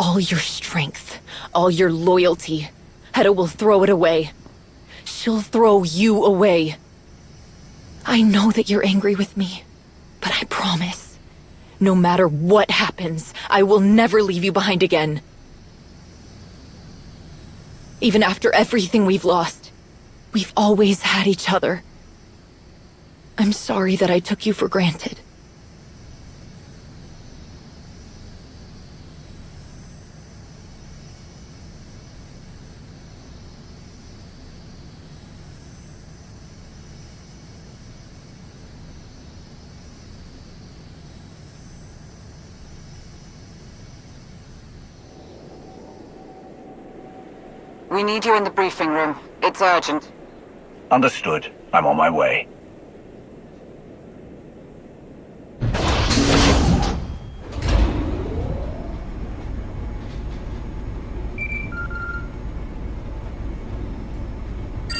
all your strength, all your loyalty, Hedda will throw it away. She'll throw you away. I know that you're angry with me, but I promise, no matter what happens, I will never leave you behind again. Even after everything we've lost, we've always had each other. I'm sorry that I took you for granted. We need you in the briefing room. It's urgent. Understood. I'm on my way.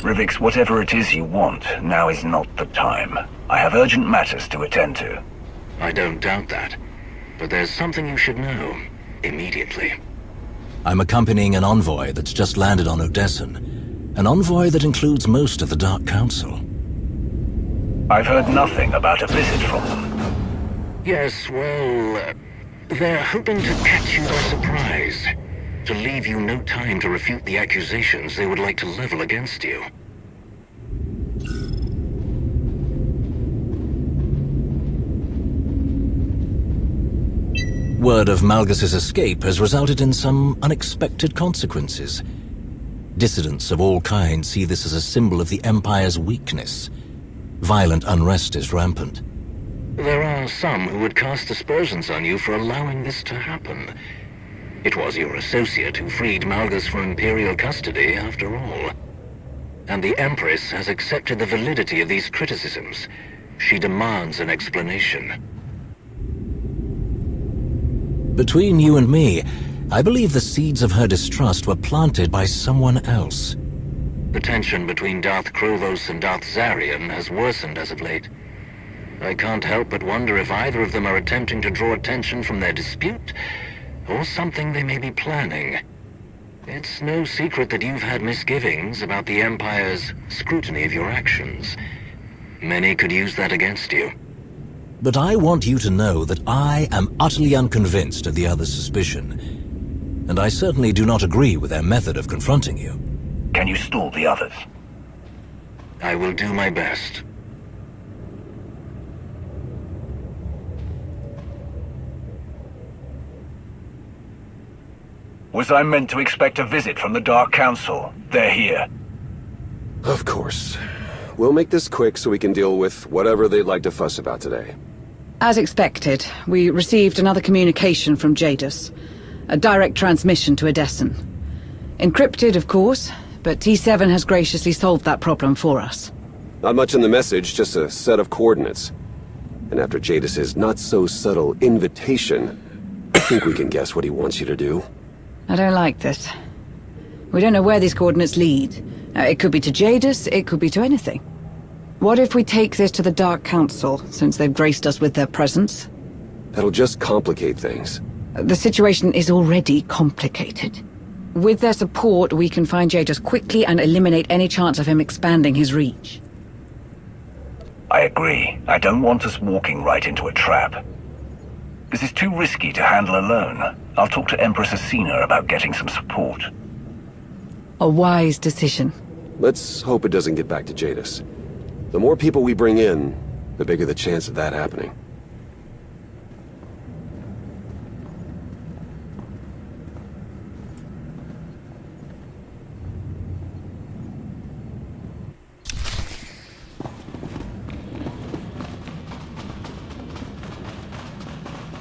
Rivix, whatever it is you want, now is not the time. I have urgent matters to attend to. I don't doubt that. But there's something you should know. Immediately. I'm accompanying an envoy that's just landed on Odessen. An envoy that includes most of the Dark Council. I've heard nothing about a visit from them. Yes, well, they're hoping to catch you by surprise. To leave you no time to refute the accusations they would like to level against you. Word of Malgus's escape has resulted in some unexpected consequences. Dissidents of all kinds see this as a symbol of the Empire's weakness. Violent unrest is rampant. There are some who would cast aspersions on you for allowing this to happen. It was your associate who freed Malgus from Imperial custody, after all. And the Empress has accepted the validity of these criticisms. She demands an explanation. Between you and me, I believe the seeds of her distrust were planted by someone else. The tension between Darth Krovos and Darth Zarian has worsened as of late. I can't help but wonder if either of them are attempting to draw attention from their dispute, or something they may be planning. It's no secret that you've had misgivings about the Empire's scrutiny of your actions. Many could use that against you. But I want you to know that I am utterly unconvinced of the other's suspicion. And I certainly do not agree with their method of confronting you. Can you stall the others? I will do my best. Was I meant to expect a visit from the Dark Council? They're here. Of course. We'll make this quick so we can deal with whatever they'd like to fuss about today. As expected, we received another communication from Jadus. A direct transmission to Odessen. Encrypted, of course, but T7 has graciously solved that problem for us. Not much in the message, just a set of coordinates. And after Jadus's not-so-subtle invitation, I think we can guess what he wants you to do. I don't like this. We don't know where these coordinates lead. It could be to Jadus, it could be to anything. What if we take this to the Dark Council, since they've graced us with their presence? That'll just complicate things. The situation is already complicated. With their support, we can find Jadus quickly and eliminate any chance of him expanding his reach. I agree. I don't want us walking right into a trap. This is too risky to handle alone. I'll talk to Empress Asina about getting some support. A wise decision. Let's hope it doesn't get back to Jadus. The more people we bring in, the bigger the chance of that happening.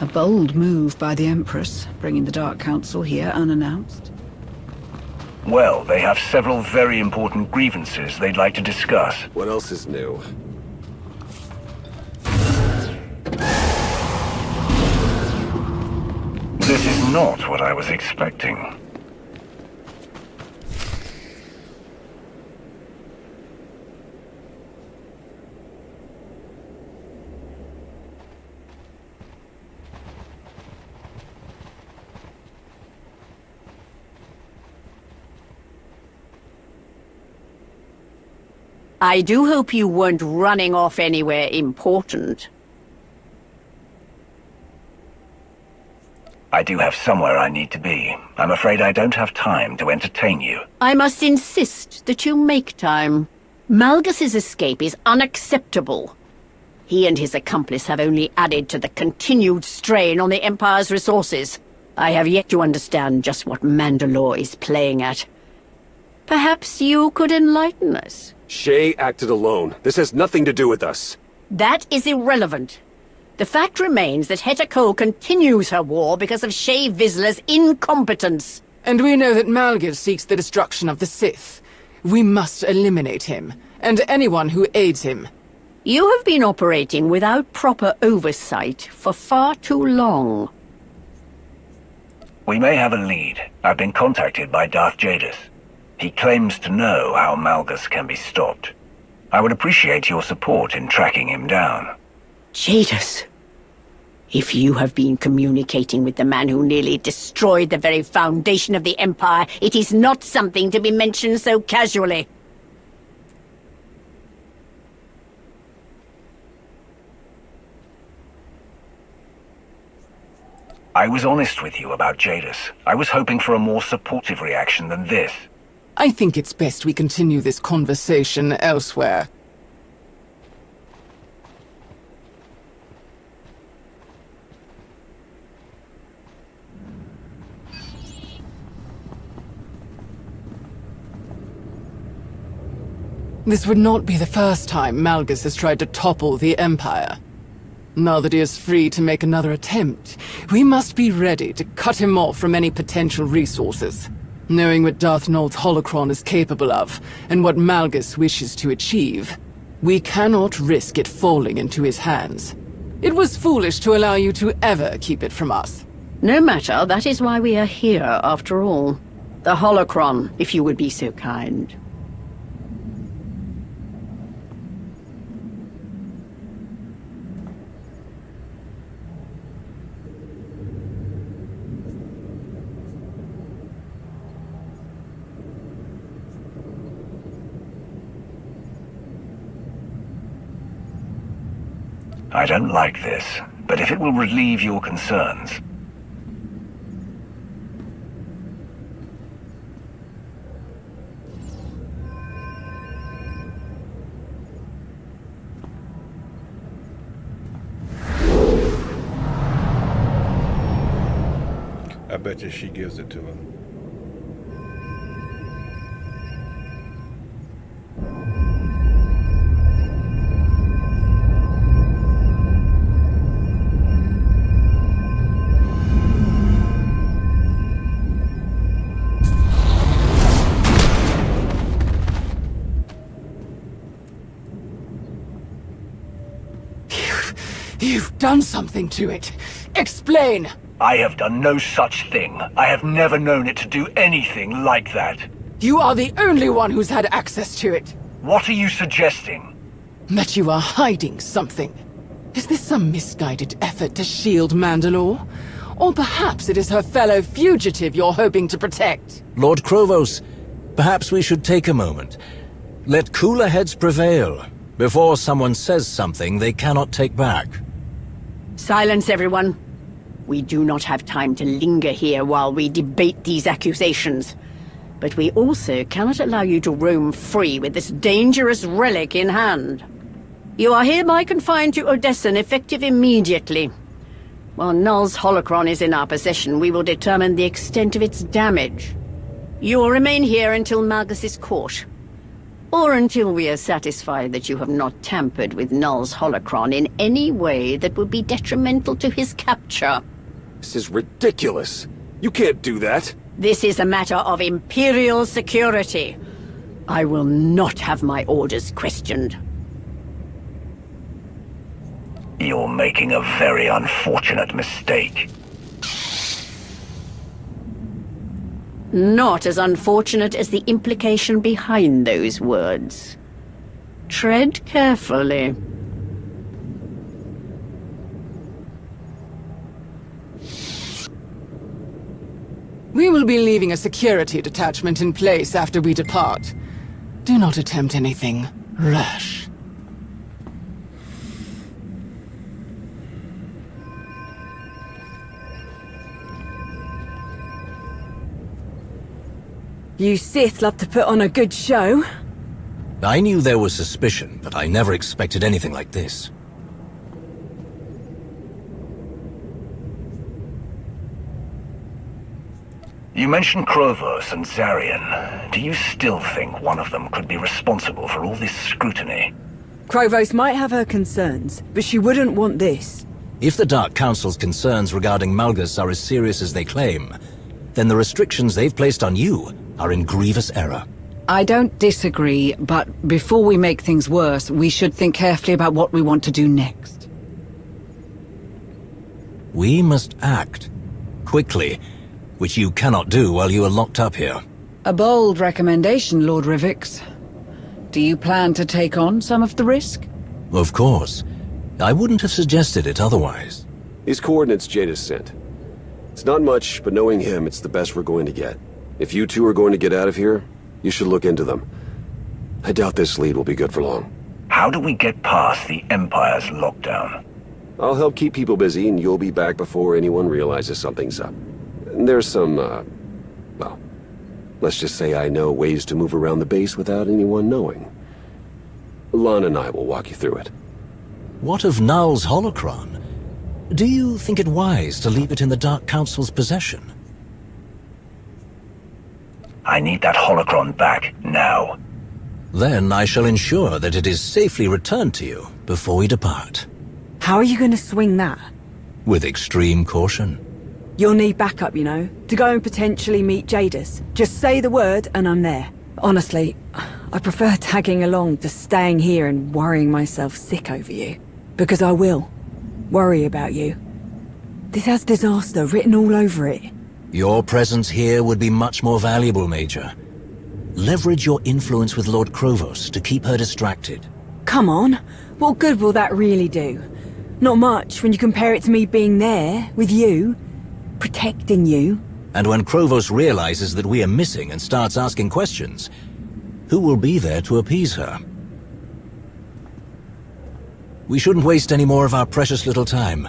A bold move by the Empress, bringing the Dark Council here unannounced. Well, they have several very important grievances they'd like to discuss. What else is new? This is not what I was expecting. I do hope you weren't running off anywhere important. I do have somewhere I need to be. I'm afraid I don't have time to entertain you. I must insist that you make time. Malgus's escape is unacceptable. He and his accomplice have only added to the continued strain on the Empire's resources. I have yet to understand just what Mandalore is playing at. Perhaps you could enlighten us. Shay acted alone. This has nothing to do with us. That is irrelevant. The fact remains that Heta Cole continues her war because of Shay Vizsla's incompetence. And we know that Malgus seeks the destruction of the Sith. We must eliminate him, and anyone who aids him. You have been operating without proper oversight for far too long. We may have a lead. I've been contacted by Darth Jadis. He claims to know how Malgus can be stopped. I would appreciate your support in tracking him down. Jadis. If you have been communicating with the man who nearly destroyed the very foundation of the Empire, it is not something to be mentioned so casually. I was honest with you about Jadis. I was hoping for a more supportive reaction than this. I think it's best we continue this conversation elsewhere. This would not be the first time Malgus has tried to topple the Empire. Now that he is free to make another attempt, we must be ready to cut him off from any potential resources. Knowing what Darth Nul's holocron is capable of, and what Malgus wishes to achieve, we cannot risk it falling into his hands. It was foolish to allow you to ever keep it from us. No matter, that is why we are here, after all. The holocron, if you would be so kind. I don't like this, but if it will relieve your concerns... I bet you she gives it to him. You've done something to it. Explain! I have done no such thing. I have never known it to do anything like that. You are the only one who's had access to it. What are you suggesting? That you are hiding something. Is this some misguided effort to shield Mandalore? Or perhaps it is her fellow fugitive you're hoping to protect? Lord Krovos, perhaps we should take a moment. Let cooler heads prevail, before someone says something they cannot take back. Silence, everyone. We do not have time to linger here while we debate these accusations. But we also cannot allow you to roam free with this dangerous relic in hand. You are hereby confined to Odessen, effective immediately. While Null's holocron is in our possession, we will determine the extent of its damage. You will remain here until Malgus is caught. Or until we are satisfied that you have not tampered with Null's holocron in any way that would be detrimental to his capture. This is ridiculous. You can't do that. This is a matter of Imperial security. I will not have my orders questioned. You're making a very unfortunate mistake. Not as unfortunate as the implication behind those words. Tread carefully. We will be leaving a security detachment in place after we depart. Do not attempt anything. Rash. You Sith love to put on a good show. I knew there was suspicion, but I never expected anything like this. You mentioned Krovos and Zarian. Do you still think one of them could be responsible for all this scrutiny? Krovos might have her concerns, but she wouldn't want this. If the Dark Council's concerns regarding Malgus are as serious as they claim, then the restrictions they've placed on you are in grievous error. I don't disagree, but before we make things worse, we should think carefully about what we want to do next. We must act. Quickly. Which you cannot do while you are locked up here. A bold recommendation, Lord Rivix. Do you plan to take on some of the risk? Of course. I wouldn't have suggested it otherwise. These coordinates Jadis sent. It's not much, but knowing him, it's the best we're going to get. If you two are going to get out of here, you should look into them. I doubt this lead will be good for long. How do we get past the Empire's lockdown? I'll help keep people busy, and you'll be back before anyone realizes something's up. And there's some, well, let's just say I know ways to move around the base without anyone knowing. Lon and I will walk you through it. What of Null's holocron? Do you think it wise to leave it in the Dark Council's possession? I need that holocron back, now. Then I shall ensure that it is safely returned to you before we depart. How are you going to swing that? With extreme caution. You'll need backup, you know, to go and potentially meet Jadis. Just say the word and I'm there. Honestly, I prefer tagging along to staying here and worrying myself sick over you. Because I will. Worry about you. This has disaster written all over it. Your presence here would be much more valuable, Major. Leverage your influence with Lord Krovos to keep her distracted. Come on, what good will that really do? Not much when you compare it to me being there, with you, protecting you. And when Krovos realizes that we are missing and starts asking questions, who will be there to appease her? We shouldn't waste any more of our precious little time.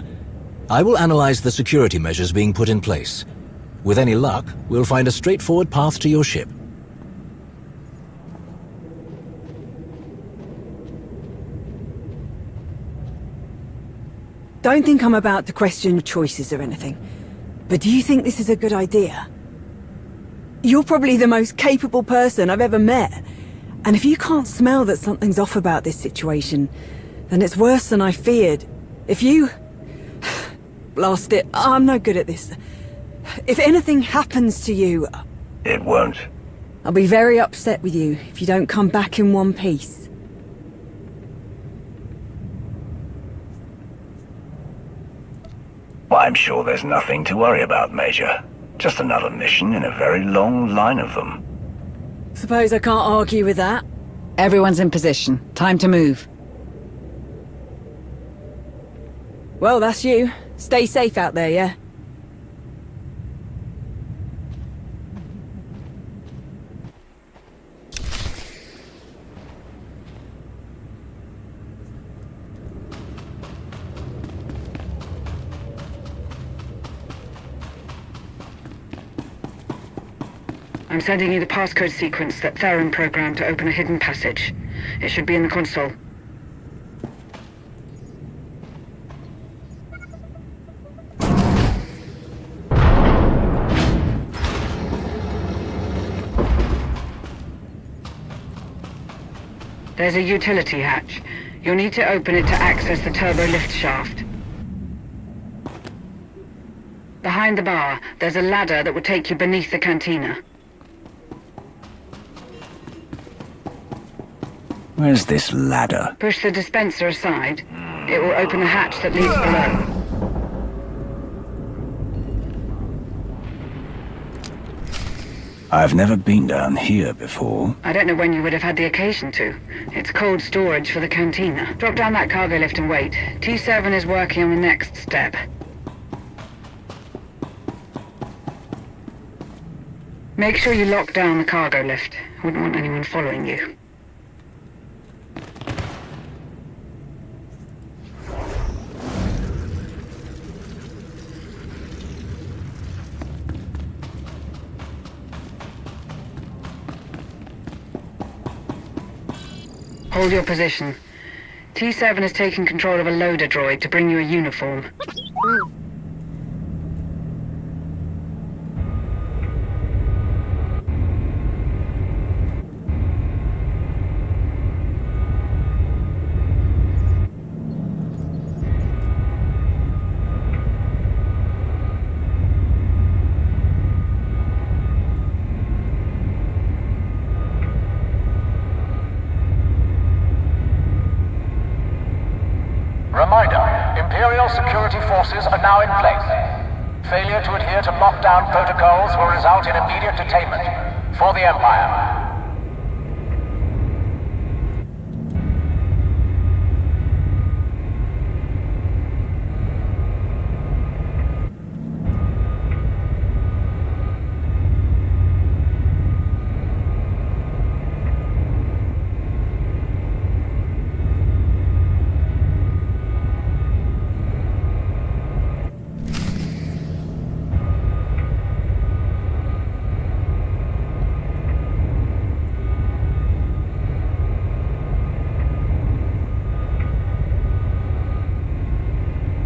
I will analyze the security measures being put in place. With any luck, we'll find a straightforward path to your ship. Don't think I'm about to question your choices or anything. But do you think this is a good idea? You're probably the most capable person I've ever met. And if you can't smell that something's off about this situation, then it's worse than I feared. If you... Blast it, I'm no good at this. If anything happens to you... It won't. I'll be very upset with you if you don't come back in one piece. Well, I'm sure there's nothing to worry about, Major. Just another mission in a very long line of them. Suppose I can't argue with that. Everyone's in position. Time to move. Well, that's you. Stay safe out there, yeah? I'm sending you the passcode sequence that Theron programmed to open a hidden passage. It should be in the console. There's a utility hatch. You'll need to open it to access the turbo lift shaft. Behind the bar, there's a ladder that will take you beneath the cantina. Where's this ladder? Push the dispenser aside. It will open the hatch that leads below. I've never been down here before. I don't know when you would have had the occasion to. It's cold storage for the cantina. Drop down that cargo lift and wait. T7 is working on the next step. Make sure you lock down the cargo lift. Wouldn't want anyone following you. Hold your position. T7 is taking control of a loader droid to bring you a uniform. Reminder, Imperial security forces are now in place. Failure to adhere to lockdown protocols will result in immediate detainment. For the Empire.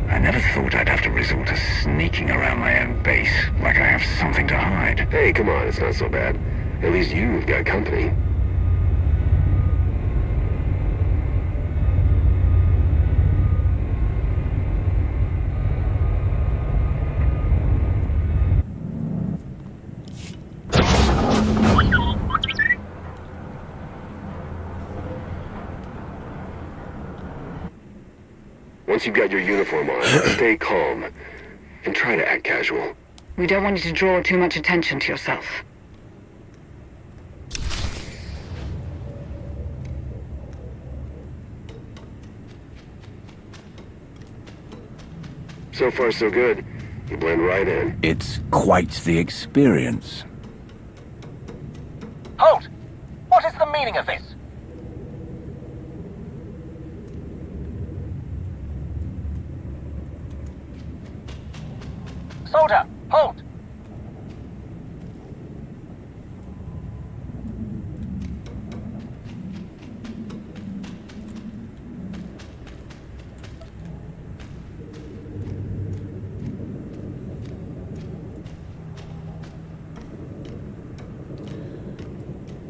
I never thought I'd have to resort to sneaking around my own base, like I have something to hide. Hey, come on, it's not so bad. At least you've got company. Once you've got your uniform on, stay calm. And try to act casual. We don't want you to draw too much attention to yourself. So far, so good. You blend right in. It's quite the experience. Halt! What is the meaning of this? Soldier, halt!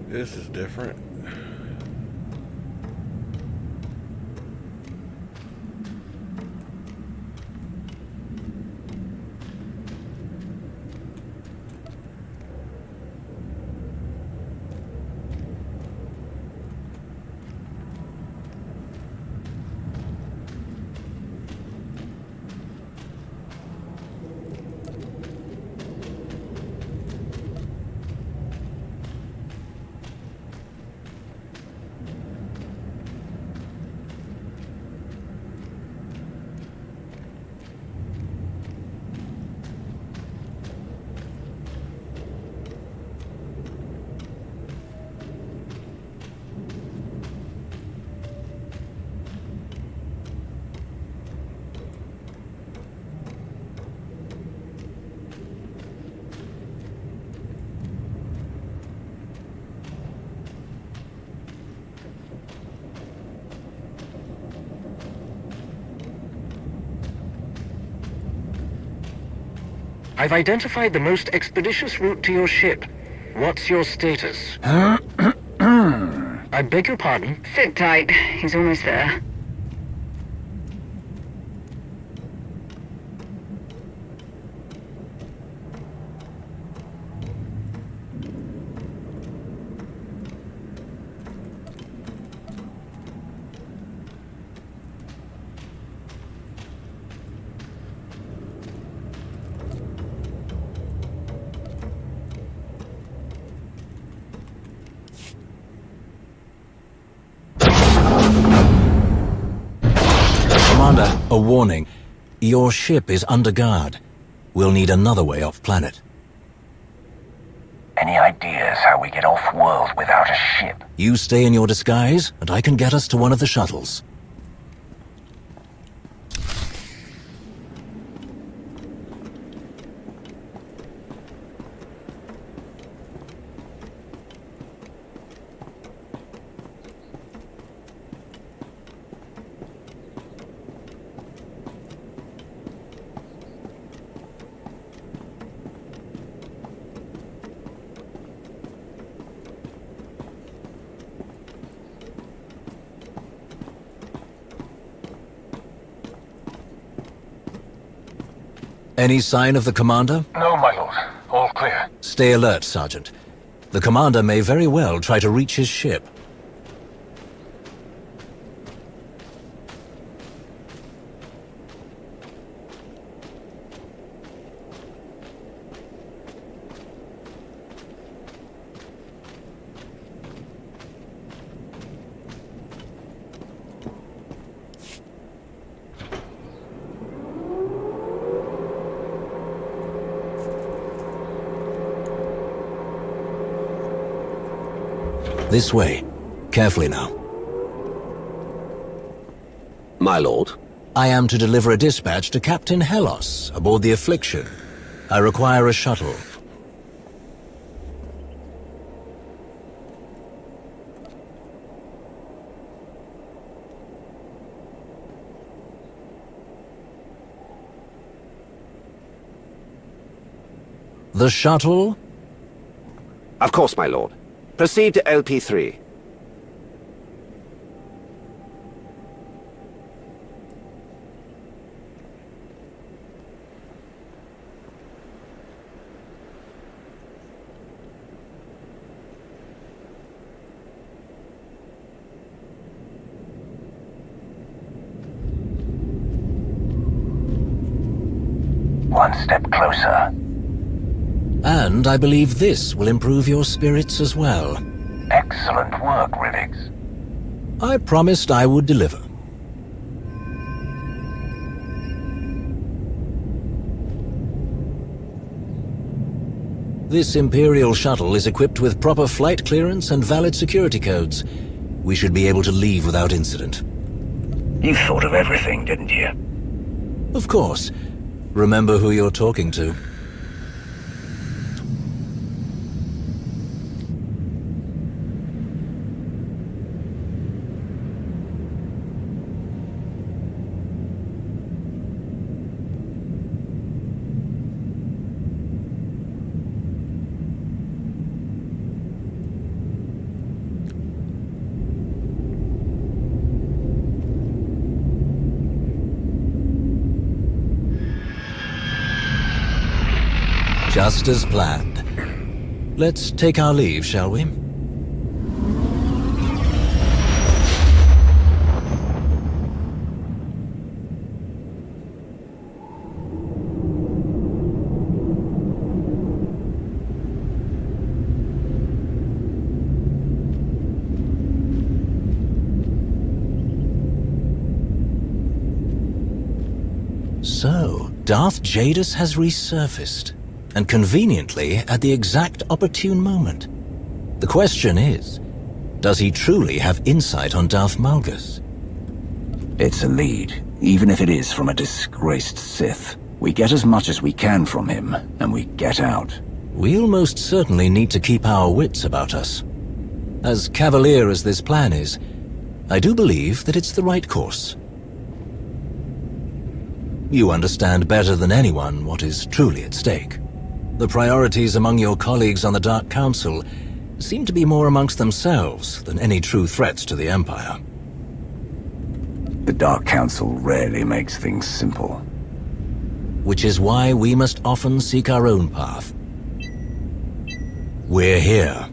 This is different. I've identified the most expeditious route to your ship. What's your status? I beg your pardon? Sit tight. He's almost there. Commander, a warning. Your ship is under guard. We'll need another way off planet. Any ideas how we get off-world without a ship? You stay in your disguise, and I can get us to one of the shuttles. Any sign of the commander? No, my lord. All clear. Stay alert, Sergeant. The commander may very well try to reach his ship. This way. Carefully now. My lord? I am to deliver a dispatch to Captain Helos aboard the Affliction. I require a shuttle. The shuttle? Of course, my lord. Proceed to LP3. One step closer. And I believe this will improve your spirits as well. Excellent work, Rivix. I promised I would deliver. This Imperial shuttle is equipped with proper flight clearance and valid security codes. We should be able to leave without incident. You thought of everything, didn't you? Of course. Remember who you're talking to. Just as planned. Let's take our leave, shall we? So, Darth Jadus has resurfaced. And conveniently at the exact opportune moment. The question is, does he truly have insight on Darth Malgus? It's a lead, even if it is from a disgraced Sith. We get as much as we can from him, and we get out. We'll most certainly need to keep our wits about us. As cavalier as this plan is, I do believe that it's the right course. You understand better than anyone what is truly at stake. The priorities among your colleagues on the Dark Council seem to be more amongst themselves than any true threats to the Empire. The Dark Council rarely makes things simple. Which is why we must often seek our own path. We're here.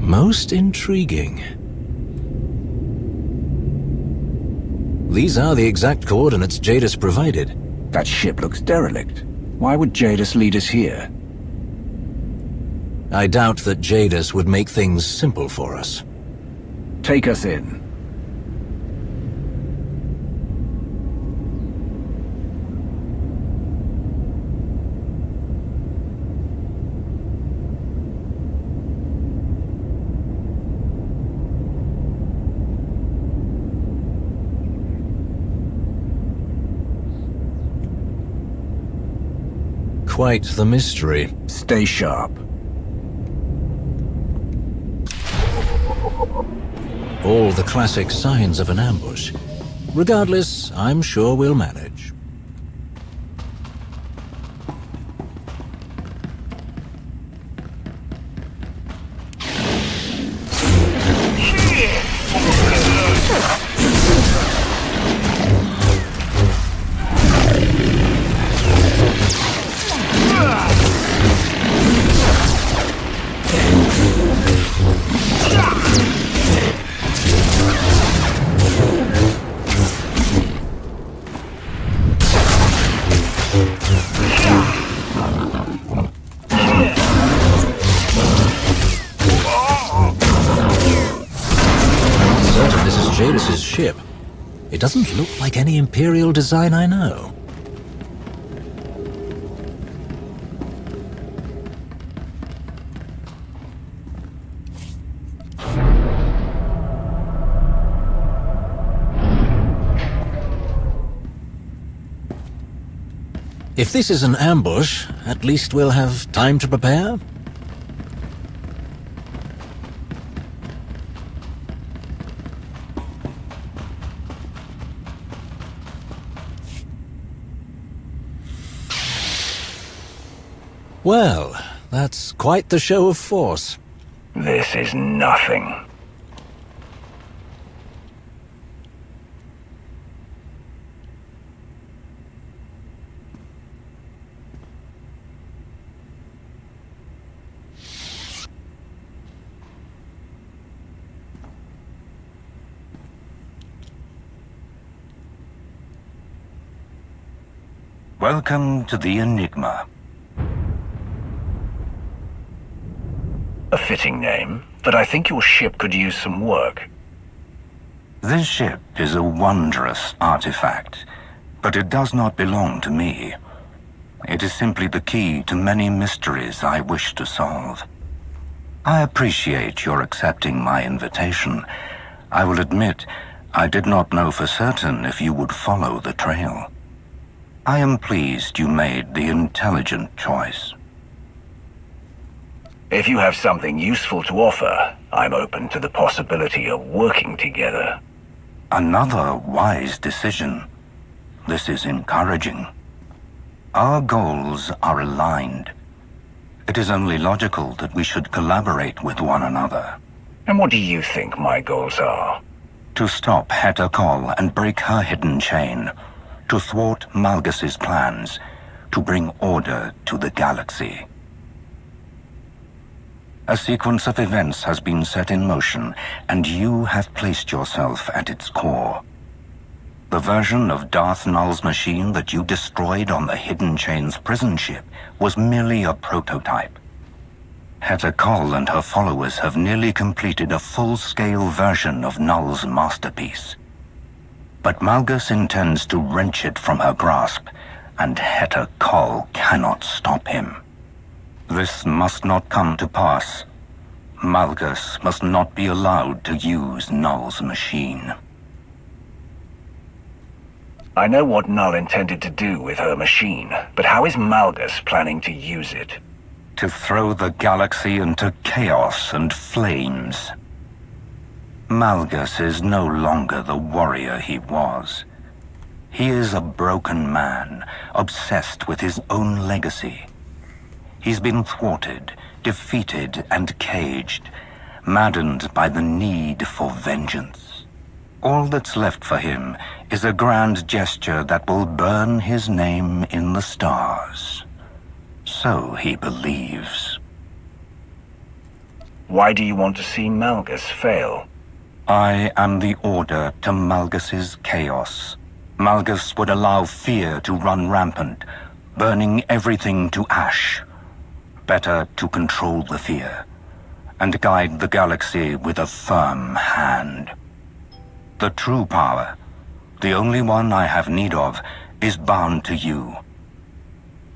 Most intriguing. These are the exact coordinates Jadus provided. That ship looks derelict. Why would Jadus lead us here? I doubt that Jadus would make things simple for us. Take us in. Quite the mystery. Stay sharp. All the classic signs of an ambush. Regardless, I'm sure we'll manage. Ship. It doesn't look like any Imperial design I know. If this is an ambush, at least we'll have time to prepare. Well, that's quite the show of force. This is nothing. Welcome to the Enigma. A fitting name, but I think your ship could use some work. This ship is a wondrous artifact, but it does not belong to me. It is simply the key to many mysteries I wish to solve. I appreciate your accepting my invitation. I will admit, I did not know for certain if you would follow the trail. I am pleased you made the intelligent choice. If you have something useful to offer, I'm open to the possibility of working together. Another wise decision. This is encouraging. Our goals are aligned. It is only logical that we should collaborate with one another. And what do you think my goals are? To stop Heta Kol and break her hidden chain. To thwart Malgus's plans. To bring order to the galaxy. A sequence of events has been set in motion, and you have placed yourself at its core. The version of Darth Null's machine that you destroyed on the Hidden Chain's prison ship was merely a prototype. Heta Kol and her followers have nearly completed a full-scale version of Null's masterpiece. But Malgus intends to wrench it from her grasp, and Heta Kol cannot stop him. This must not come to pass. Malgus must not be allowed to use Null's machine. I know what Null intended to do with her machine, but how is Malgus planning to use it? To throw the galaxy into chaos and flames. Malgus is no longer the warrior he was. He is a broken man, obsessed with his own legacy. He's been thwarted, defeated, and caged, maddened by the need for vengeance. All that's left for him is a grand gesture that will burn his name in the stars. So he believes. Why do you want to see Malgus fail? I am the order to Malgus's chaos. Malgus would allow fear to run rampant, burning everything to ash. Better to control the fear, and guide the galaxy with a firm hand. The true power, the only one I have need of, is bound to you.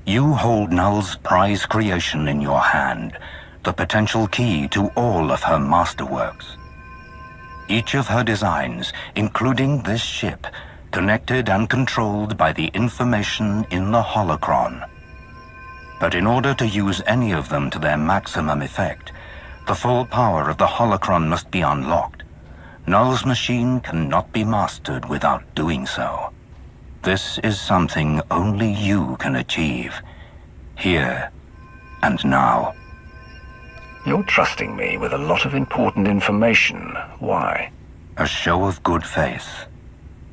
You hold Null's prize creation in your hand, the potential key to all of her masterworks. Each of her designs, including this ship, connected and controlled by the information in the holocron. But in order to use any of them to their maximum effect, the full power of the holocron must be unlocked. Null's machine cannot be mastered without doing so. This is something only you can achieve. Here and now. You're trusting me with a lot of important information. Why? A show of good faith.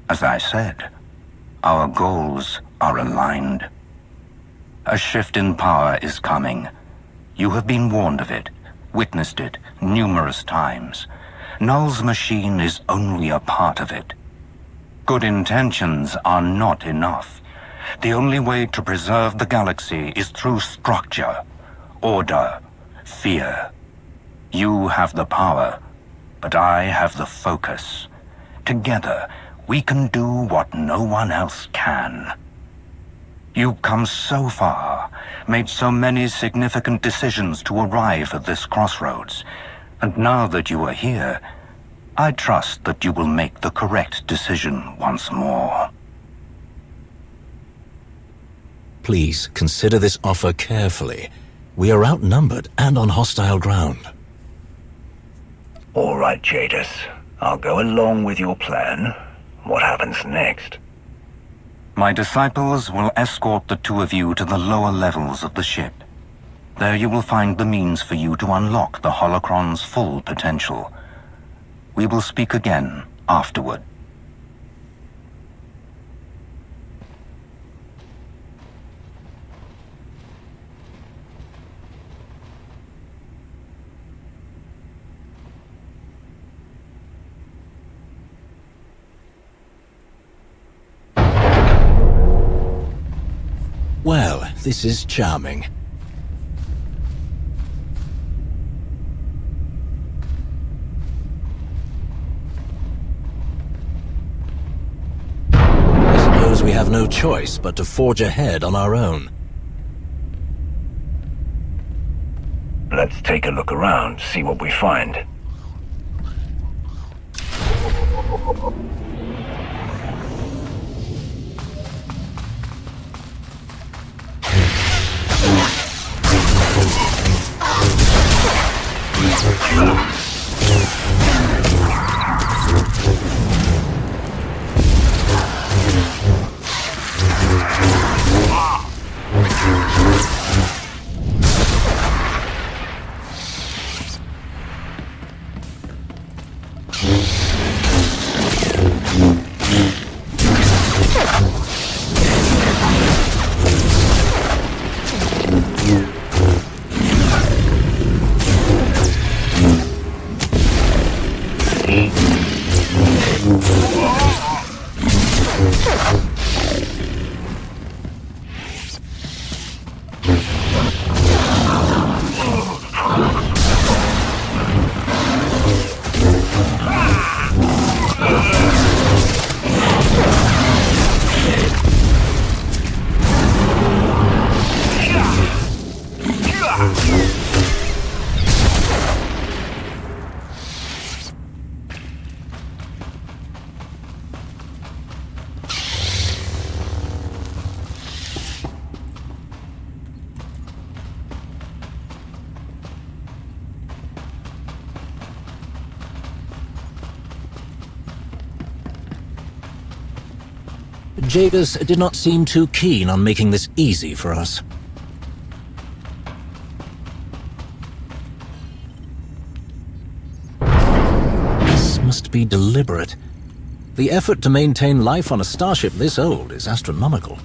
As I said, our goals are aligned. A shift in power is coming. You have been warned of it, witnessed it numerous times. Null's machine is only a part of it. Good intentions are not enough. The only way to preserve the galaxy is through structure, order, fear. You have the power, but I have the focus. Together, we can do what no one else can. You've come so far, made so many significant decisions to arrive at this crossroads, and now that you are here, I trust that you will make the correct decision once more. Please consider this offer carefully. We are outnumbered and on hostile ground. All right, Jadis. I'll go along with your plan. What happens next? My disciples will escort the two of you to the lower levels of the ship. There you will find the means for you to unlock the holocron's full potential. We will speak again afterward. Well, this is charming. I suppose we have no choice but to forge ahead on our own. Let's take a look around, see what we find. Jadis did not seem too keen on making this easy for us. This must be deliberate. The effort to maintain life on a starship this old is astronomical.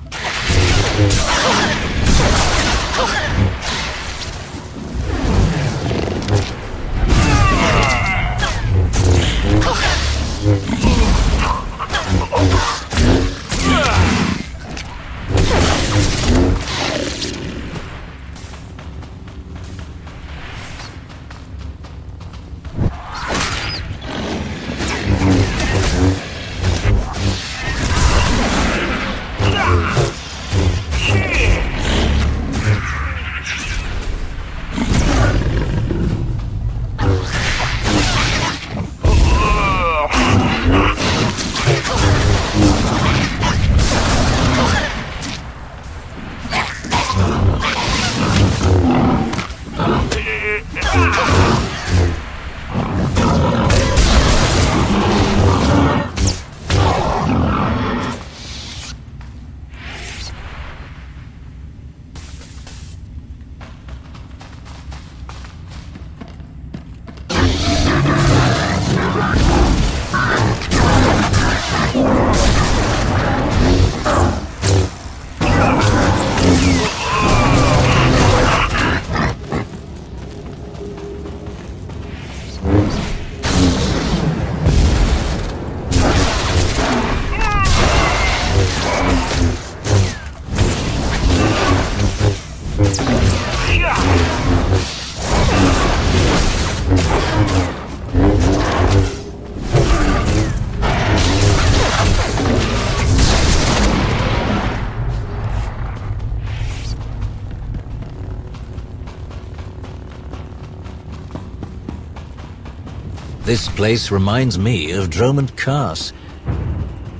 This place reminds me of Dromund Kaas.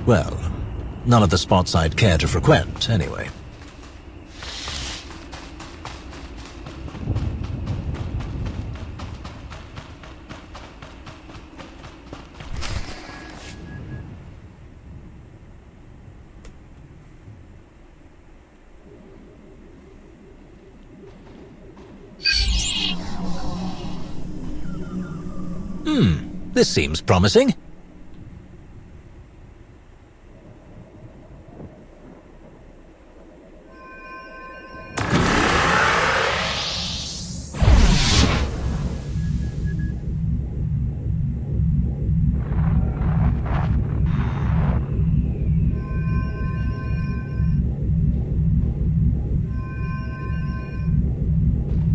Well, none of the spots I'd care to frequent, anyway. This seems promising.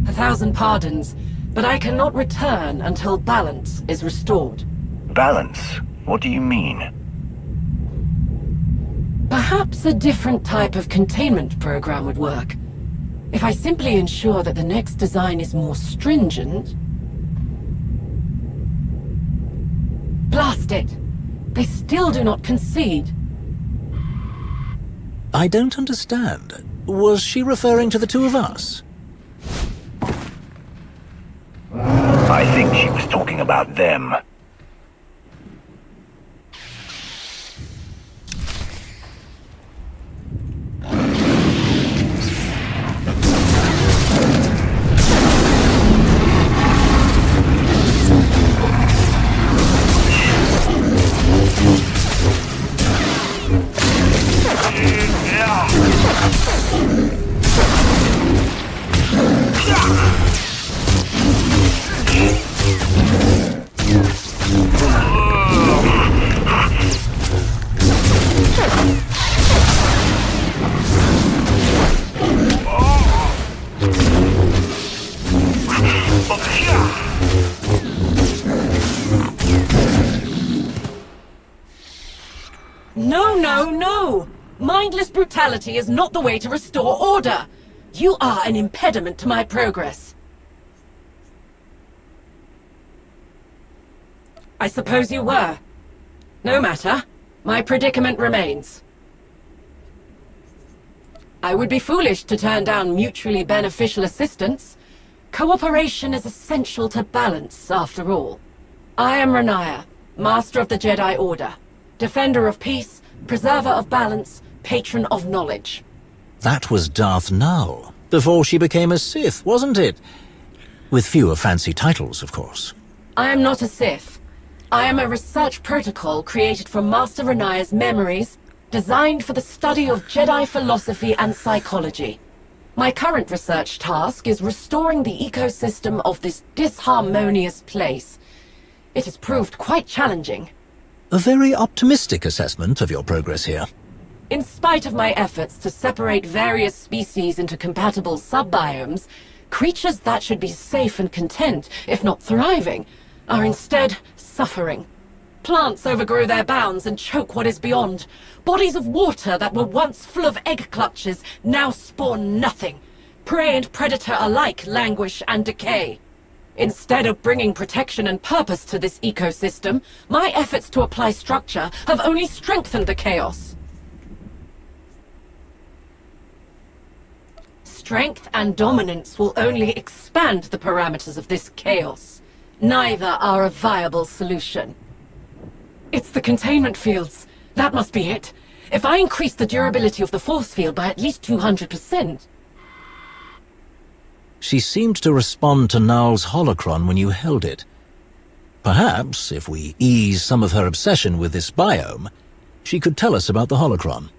A thousand pardons, but I cannot return until balance is restored. Balance? What do you mean? Perhaps a different type of containment program would work. If I simply ensure that the next design is more stringent... Blast it! They still do not concede. I don't understand. Was she referring to the two of us? I think she was talking about them. No! Mindless brutality is not the way to restore order! You are an impediment to my progress. I suppose you were. No matter. My predicament remains. I would be foolish to turn down mutually beneficial assistance. Cooperation is essential to balance, after all. I am Renaya, Master of the Jedi Order, Defender of Peace, Preserver of Balance, Patron of Knowledge. That was Darth Null, before she became a Sith, wasn't it? With fewer fancy titles, of course. I am not a Sith. I am a research protocol created from Master Renaya's memories, designed for the study of Jedi philosophy and psychology. My current research task is restoring the ecosystem of this disharmonious place. It has proved quite challenging. A very optimistic assessment of your progress here. In spite of my efforts to separate various species into compatible subbiomes, creatures that should be safe and content, if not thriving, are instead suffering. Plants overgrow their bounds and choke what is beyond. Bodies of water that were once full of egg clutches now spawn nothing. Prey and predator alike languish and decay. Instead of bringing protection and purpose to this ecosystem, my efforts to apply structure have only strengthened the chaos. Strength and dominance will only expand the parameters of this chaos. Neither are a viable solution. It's the containment fields. That must be it. If I increase the durability of the force field by at least 200%... She seemed to respond to Null's holocron when you held it. Perhaps, if we ease some of her obsession with this biome, she could tell us about the holocron.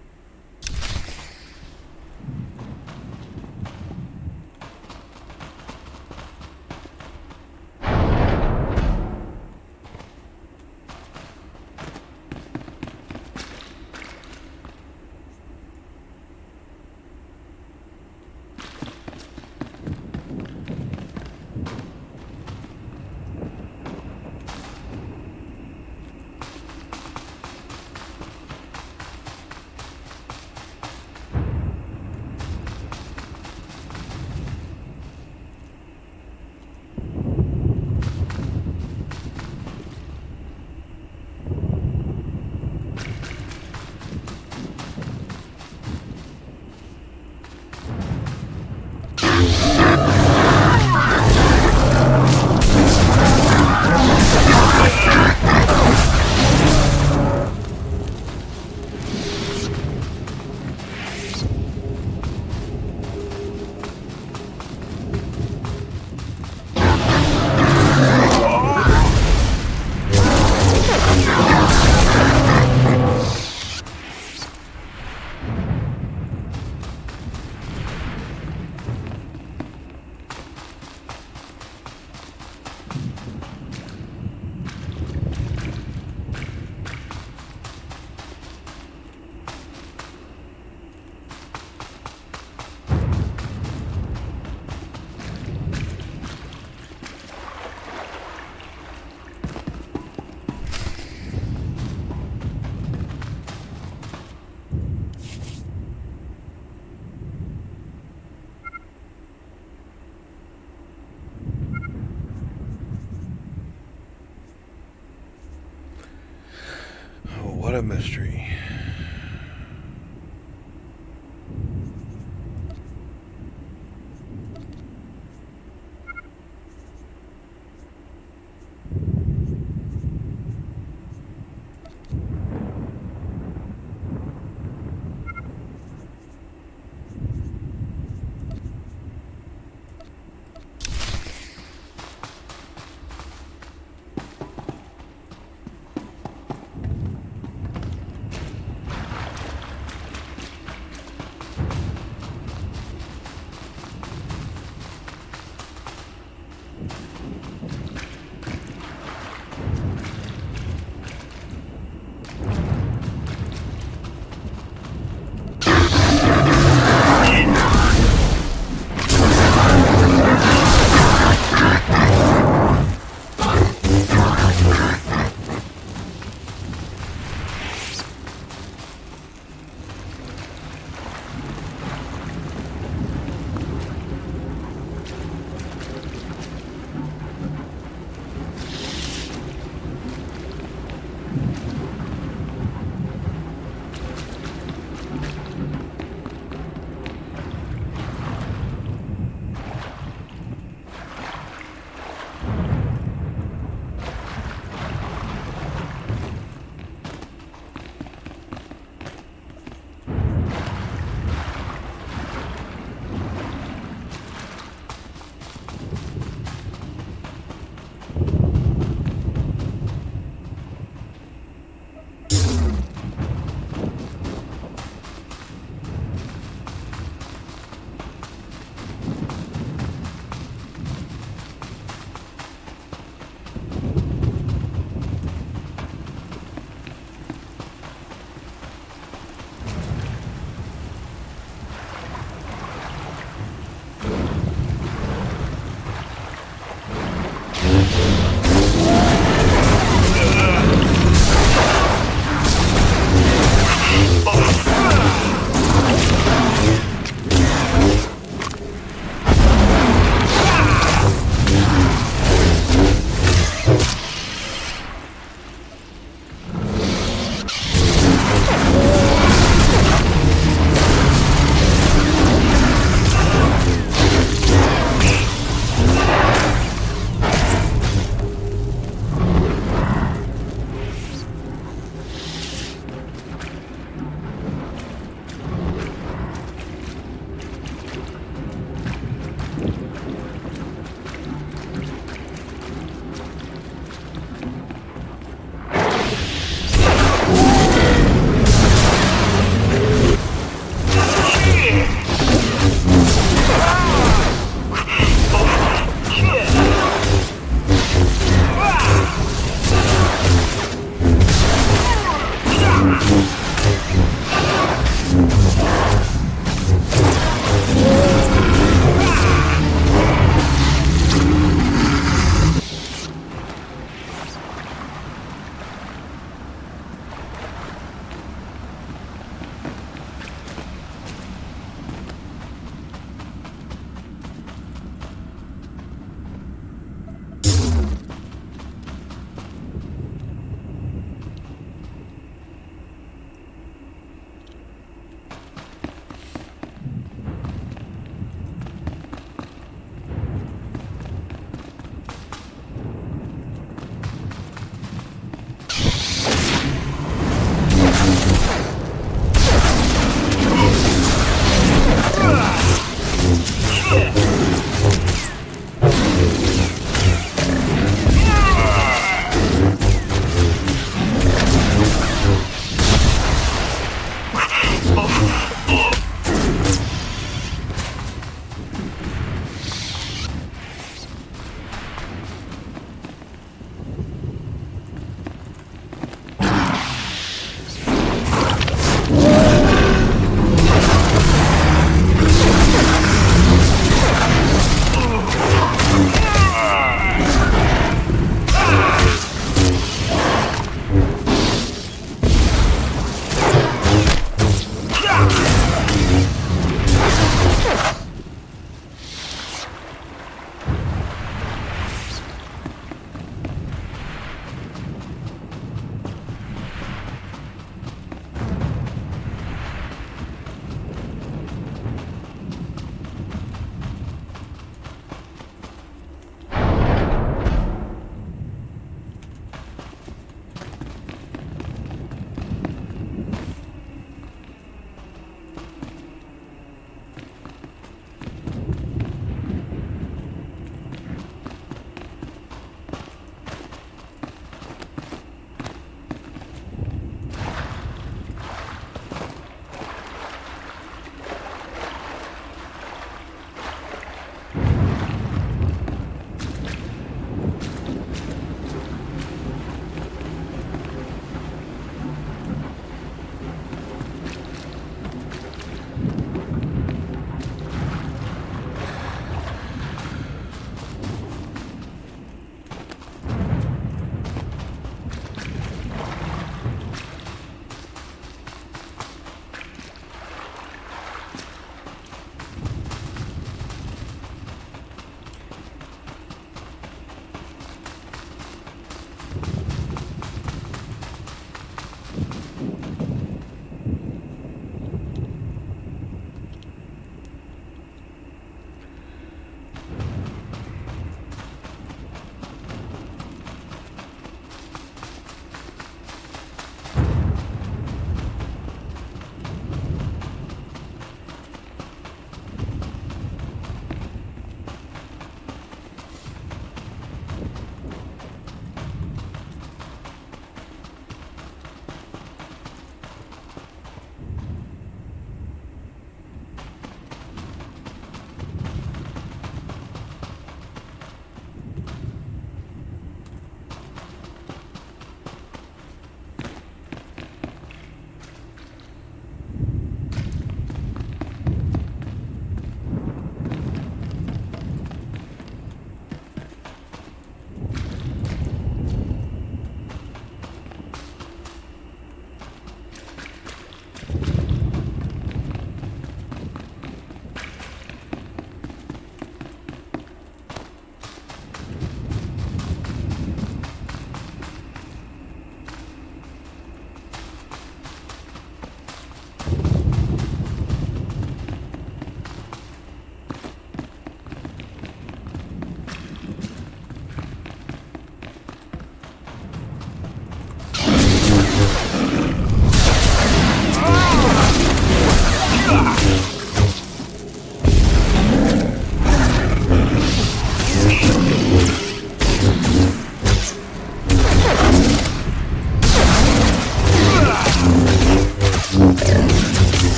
a mystery.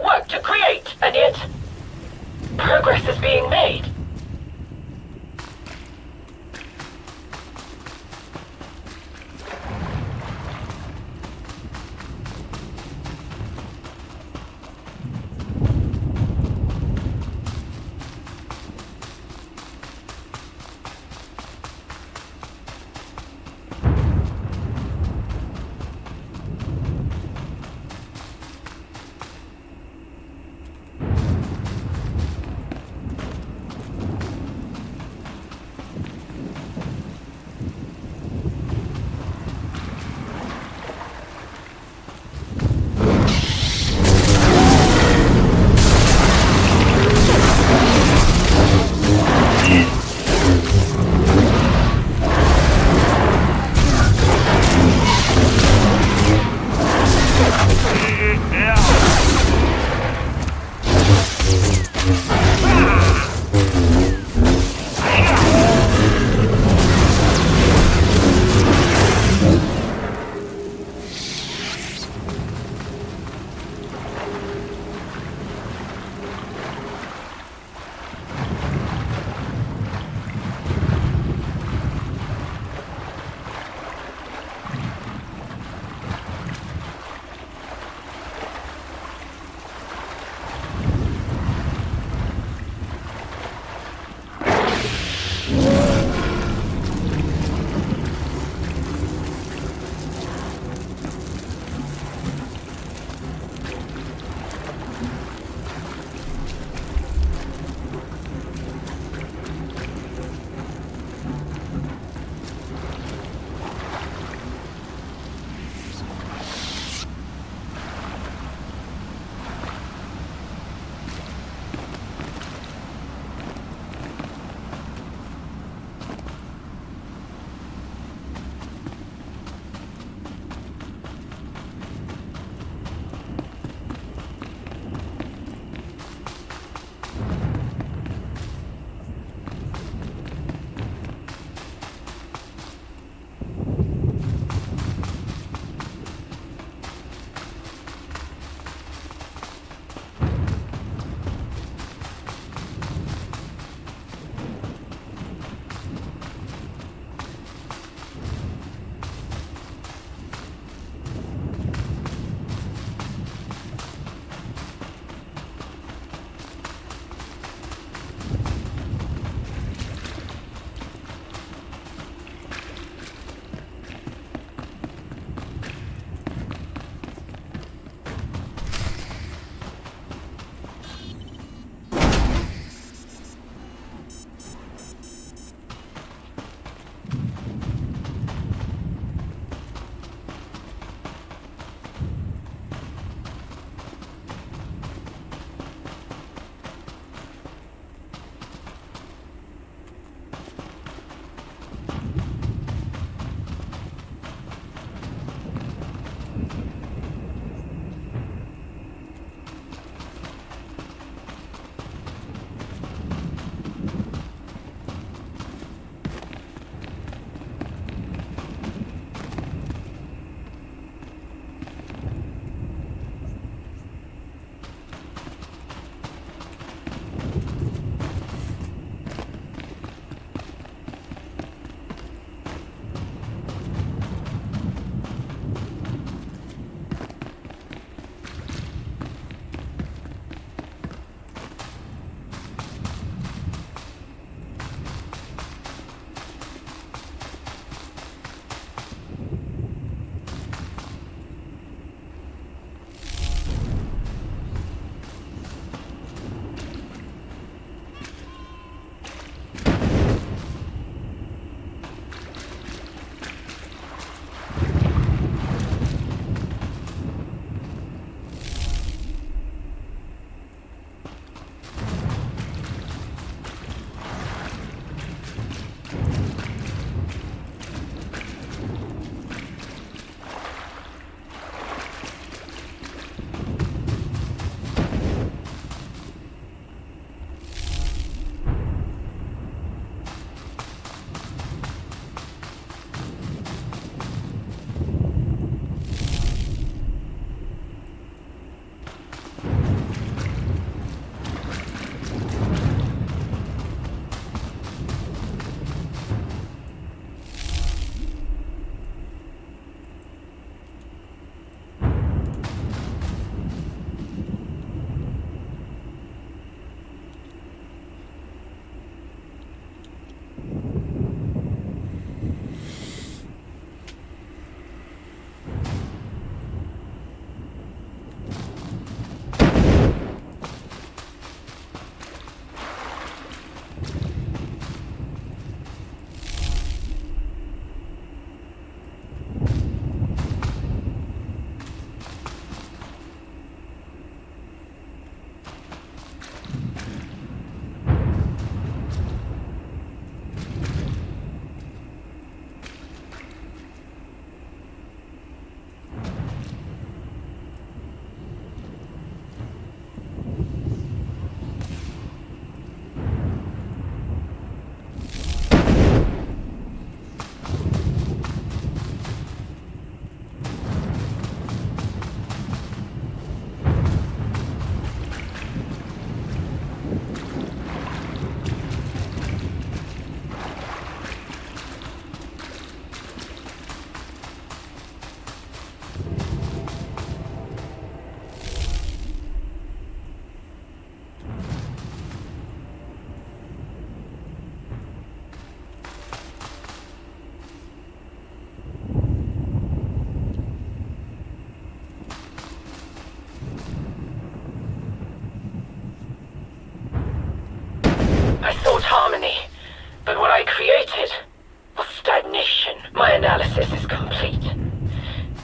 work to create, and yet progress is being made.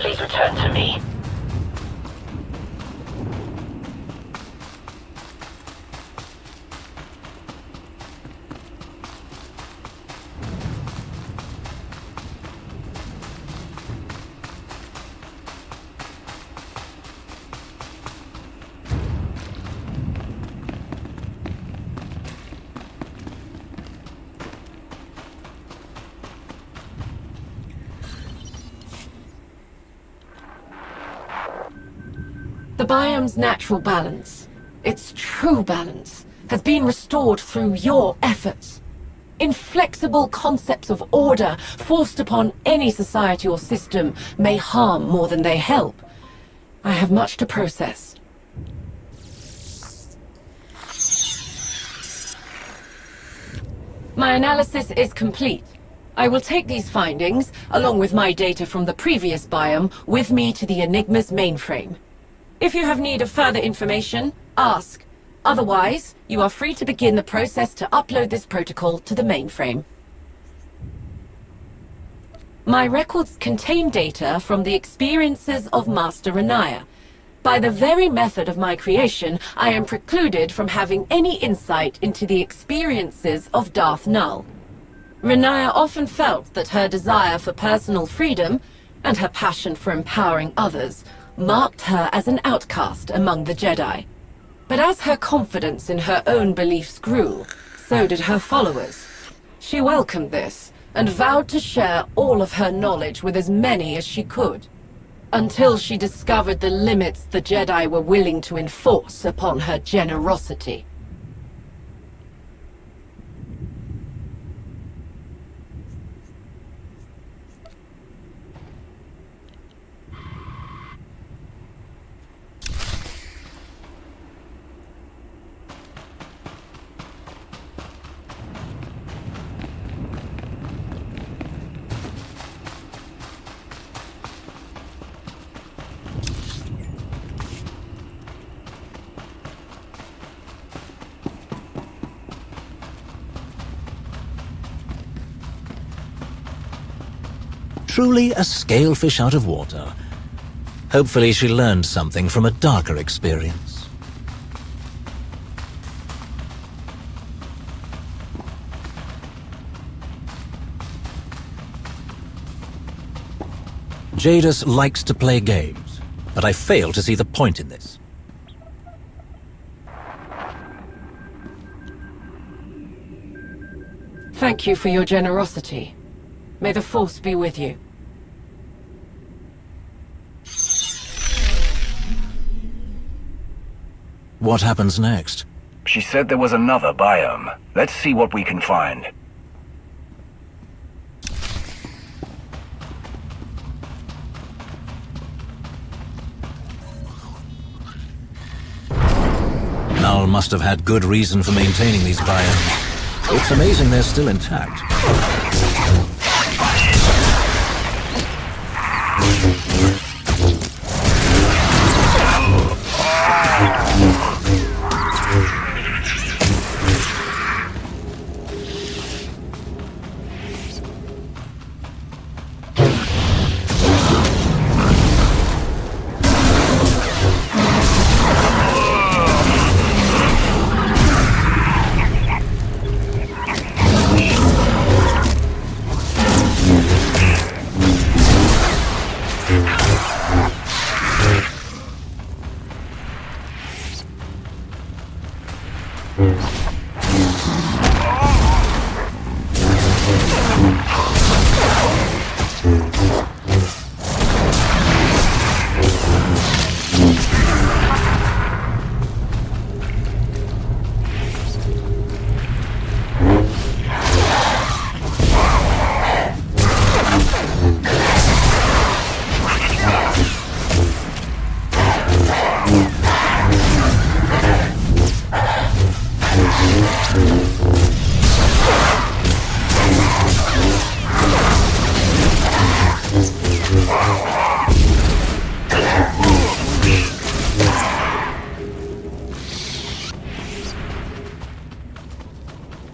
Please return to me. The biome's natural balance, its true balance, has been restored through your efforts. Inflexible concepts of order forced upon any society or system may harm more than they help. I have much to process. My analysis is complete. I will take these findings, along with my data from the previous biome, with me to the Enigma's mainframe. If you have need of further information, ask. Otherwise, you are free to begin the process to upload this protocol to the mainframe. My records contain data from the experiences of Master Renaya. By the very method of my creation, I am precluded from having any insight into the experiences of Darth Null. Renaya often felt that her desire for personal freedom, and her passion for empowering others, marked her as an outcast among the Jedi. But as her confidence in her own beliefs grew, so did her followers. She welcomed this, and vowed to share all of her knowledge with as many as she could, until she discovered the limits the Jedi were willing to enforce upon her generosity. Truly a scalefish out of water. Hopefully she learned something from a darker experience. Jadis likes to play games, but I fail to see the point in this. Thank you for your generosity. May the Force be with you. What happens next? She said there was another biome. Let's see what we can find. Null must have had good reason for maintaining these biomes. It's amazing they're still intact.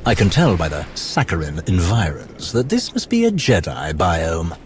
I can tell by the saccharine environs that this must be a Jedi biome.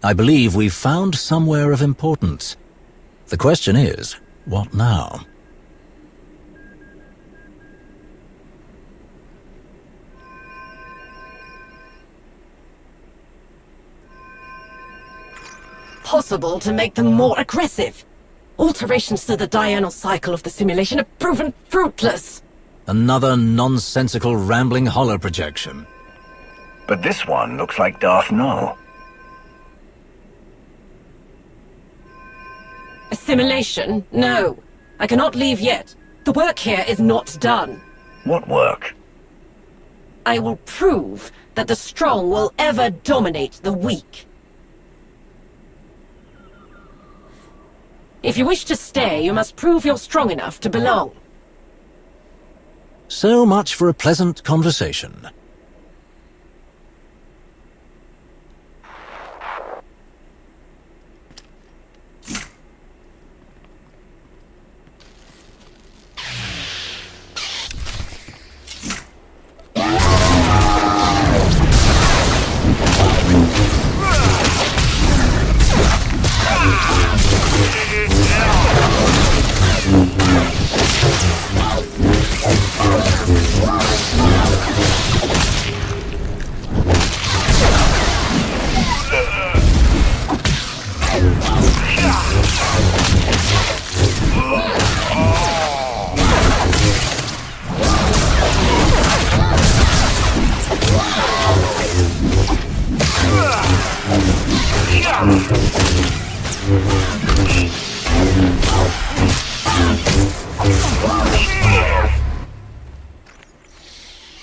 I believe we've found somewhere of importance. The question is, what now? Possible to make them more aggressive. Alterations to the diurnal cycle of the simulation have proven fruitless. Another nonsensical rambling hollow projection. But this one looks like Darth Null. Assimilation? No. I cannot leave yet. The work here is not done. What work? I will prove that the strong will ever dominate the weak. If you wish to stay, you must prove you're strong enough to belong. So much for a pleasant conversation.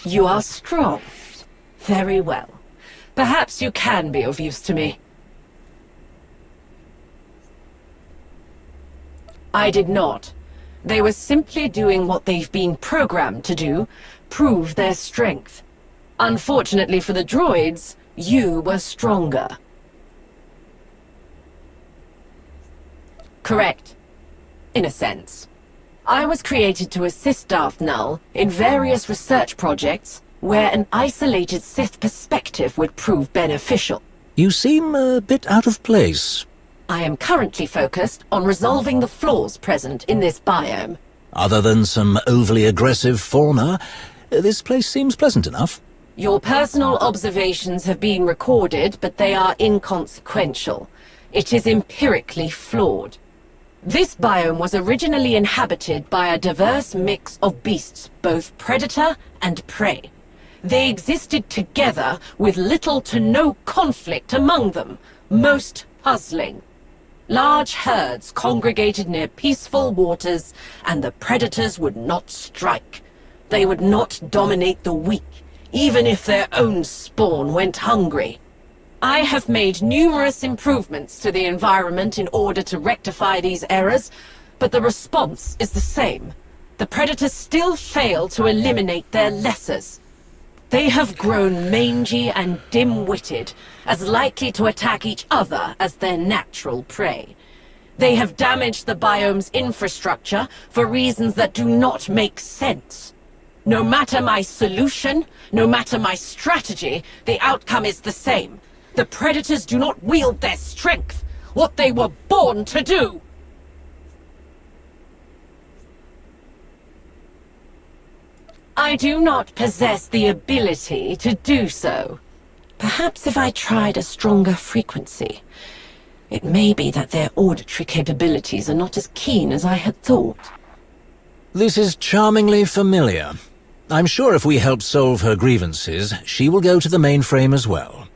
You are strong. Very well. Perhaps you can be of use to me. I did not. They were simply doing what they've been programmed to do, prove their strength. Unfortunately for the droids, you were stronger. Correct. In a sense. I was created to assist Darth Null in various research projects where an isolated Sith perspective would prove beneficial. You seem a bit out of place. I am currently focused on resolving the flaws present in this biome. Other than some overly aggressive fauna, this place seems pleasant enough. Your personal observations have been recorded, but they are inconsequential. It is empirically flawed. This biome was originally inhabited by a diverse mix of beasts, both predator and prey. They existed together with little to no conflict among them, most puzzling. Large herds congregated near peaceful waters, and the predators would not strike. They would not dominate the weak, even if their own spawn went hungry. I have made numerous improvements to the environment in order to rectify these errors, but the response is the same. The predators still fail to eliminate their lessers. They have grown mangy and dim-witted, as likely to attack each other as their natural prey. They have damaged the biome's infrastructure for reasons that do not make sense. No matter my solution, no matter my strategy, the outcome is the same. The predators do not wield their strength, what they were born to do. I do not possess the ability to do so. Perhaps if I tried a stronger frequency. It may be that their auditory capabilities are not as keen as I had thought. This is charmingly familiar. I'm sure if we help solve her grievances, she will go to the mainframe as well.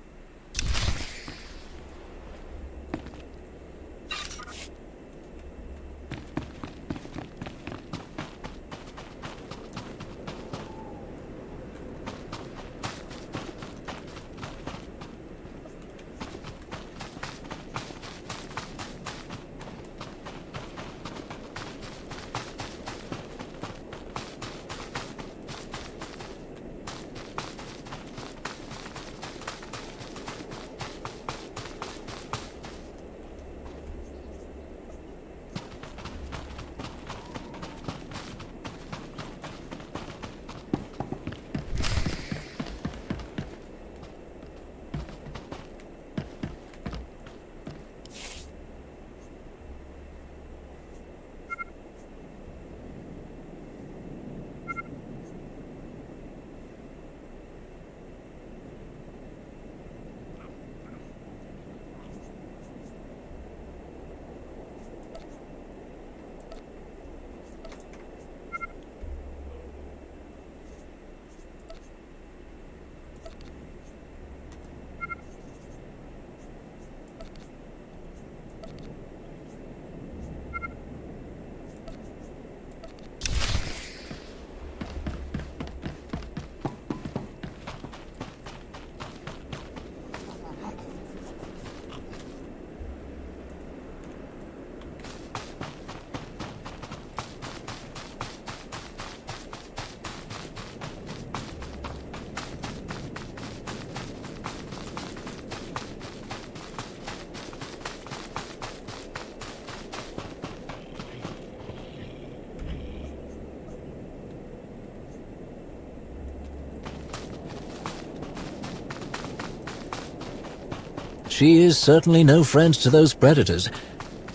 she is certainly no friend to those predators.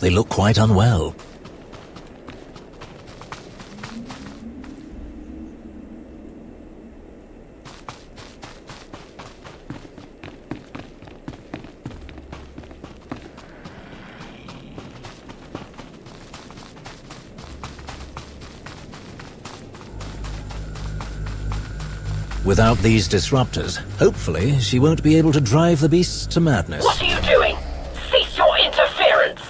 They look quite unwell. Without these disruptors, hopefully she won't be able to drive the beasts to madness. What are you doing? Cease your interference!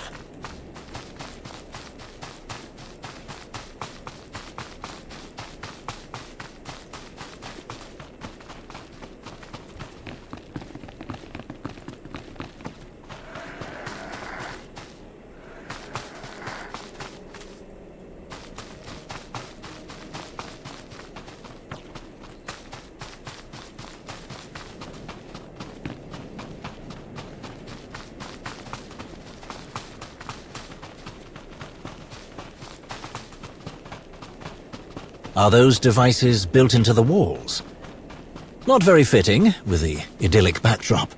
Are those devices built into the walls? Not very fitting, with the idyllic backdrop.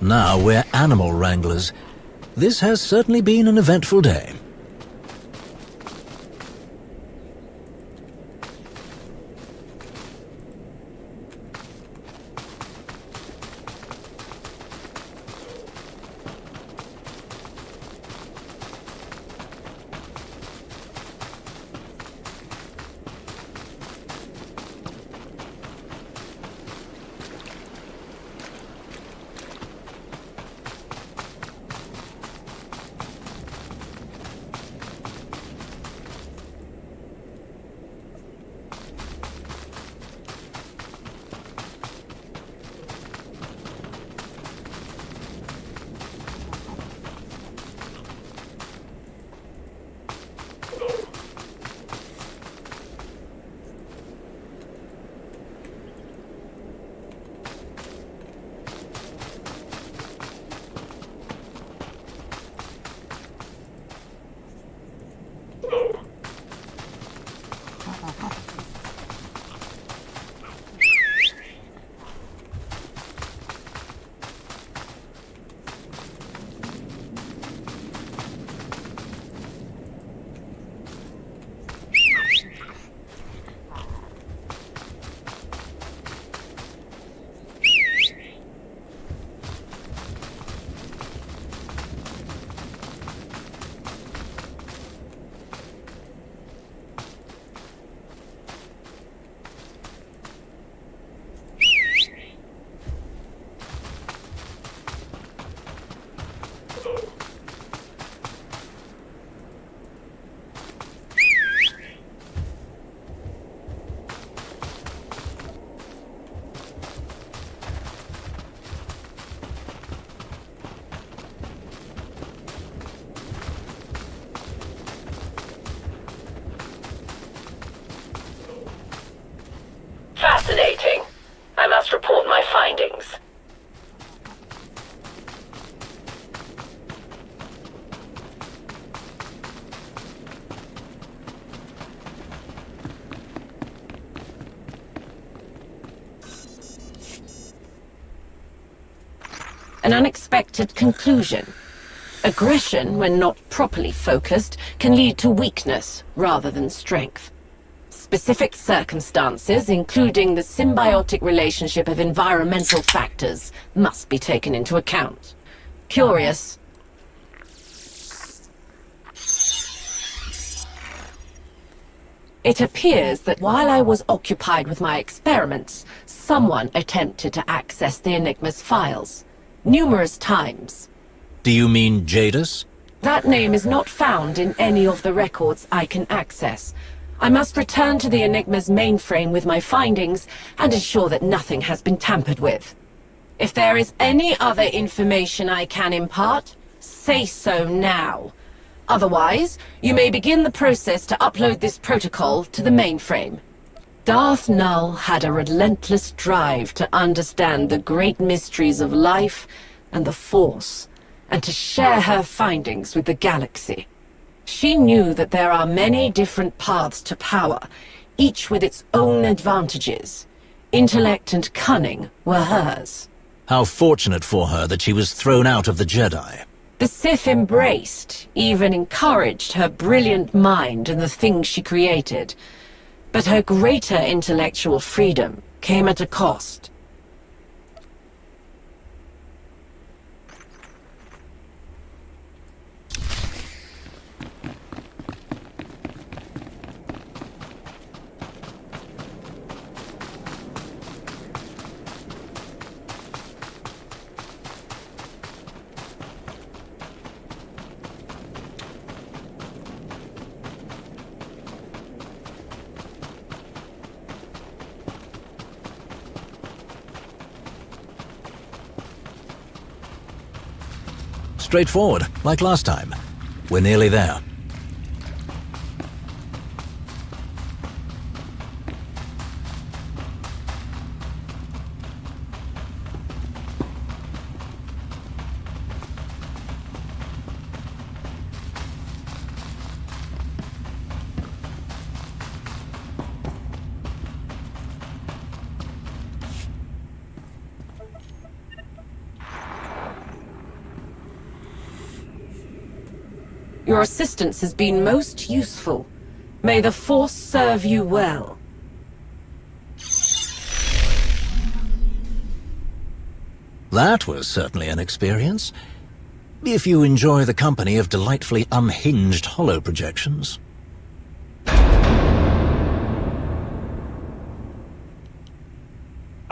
Now we're animal wranglers. This has certainly been an eventful day. an unexpected conclusion. Aggression, when not properly focused, can lead to weakness rather than strength. Specific circumstances, including the symbiotic relationship of environmental factors, must be taken into account. Curious? It appears that while I was occupied with my experiments, someone attempted to access the Enigma's files. Numerous times. Do you mean Jadis? That name is not found in any of the records I can access. I must return to the Enigma's mainframe with my findings and ensure that nothing has been tampered with. If there is any other information I can impart, say so now. Otherwise, you may begin the process to upload this protocol to the mainframe. Darth Null had a relentless drive to understand the great mysteries of life and the Force, and to share her findings with the galaxy. She knew that there are many different paths to power, each with its own advantages. Intellect and cunning were hers. How fortunate for her that she was thrown out of the Jedi. The Sith embraced, even encouraged her brilliant mind and the things she created. But her greater intellectual freedom came at a cost. Straightforward, like last time. We're nearly there. Your assistance has been most useful. May the Force serve you well. That was certainly an experience. If you enjoy the company of delightfully unhinged holo projections.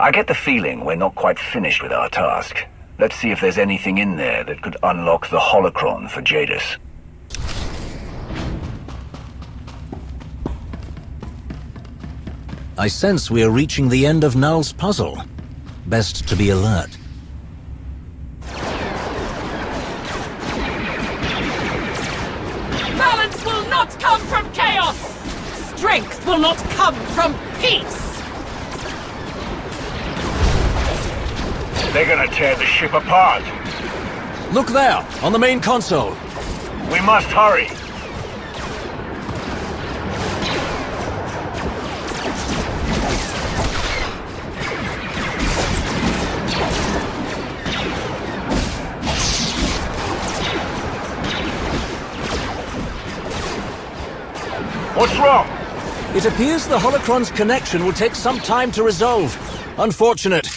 I get the feeling we're not quite finished with our task. Let's see if there's anything in there that could unlock the holocron for Jadis. I sense we are reaching the end of Null's puzzle. Best to be alert. Balance will not come from chaos! Strength will not come from peace! They're gonna tear the ship apart. Look there, on the main console. We must hurry. What's wrong? It appears the holocron's connection will take some time to resolve. Unfortunate.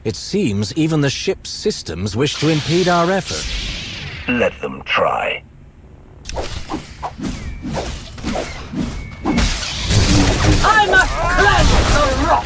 It seems even the ship's systems wish to impede our effort. Let them try. I must cleanse the rot!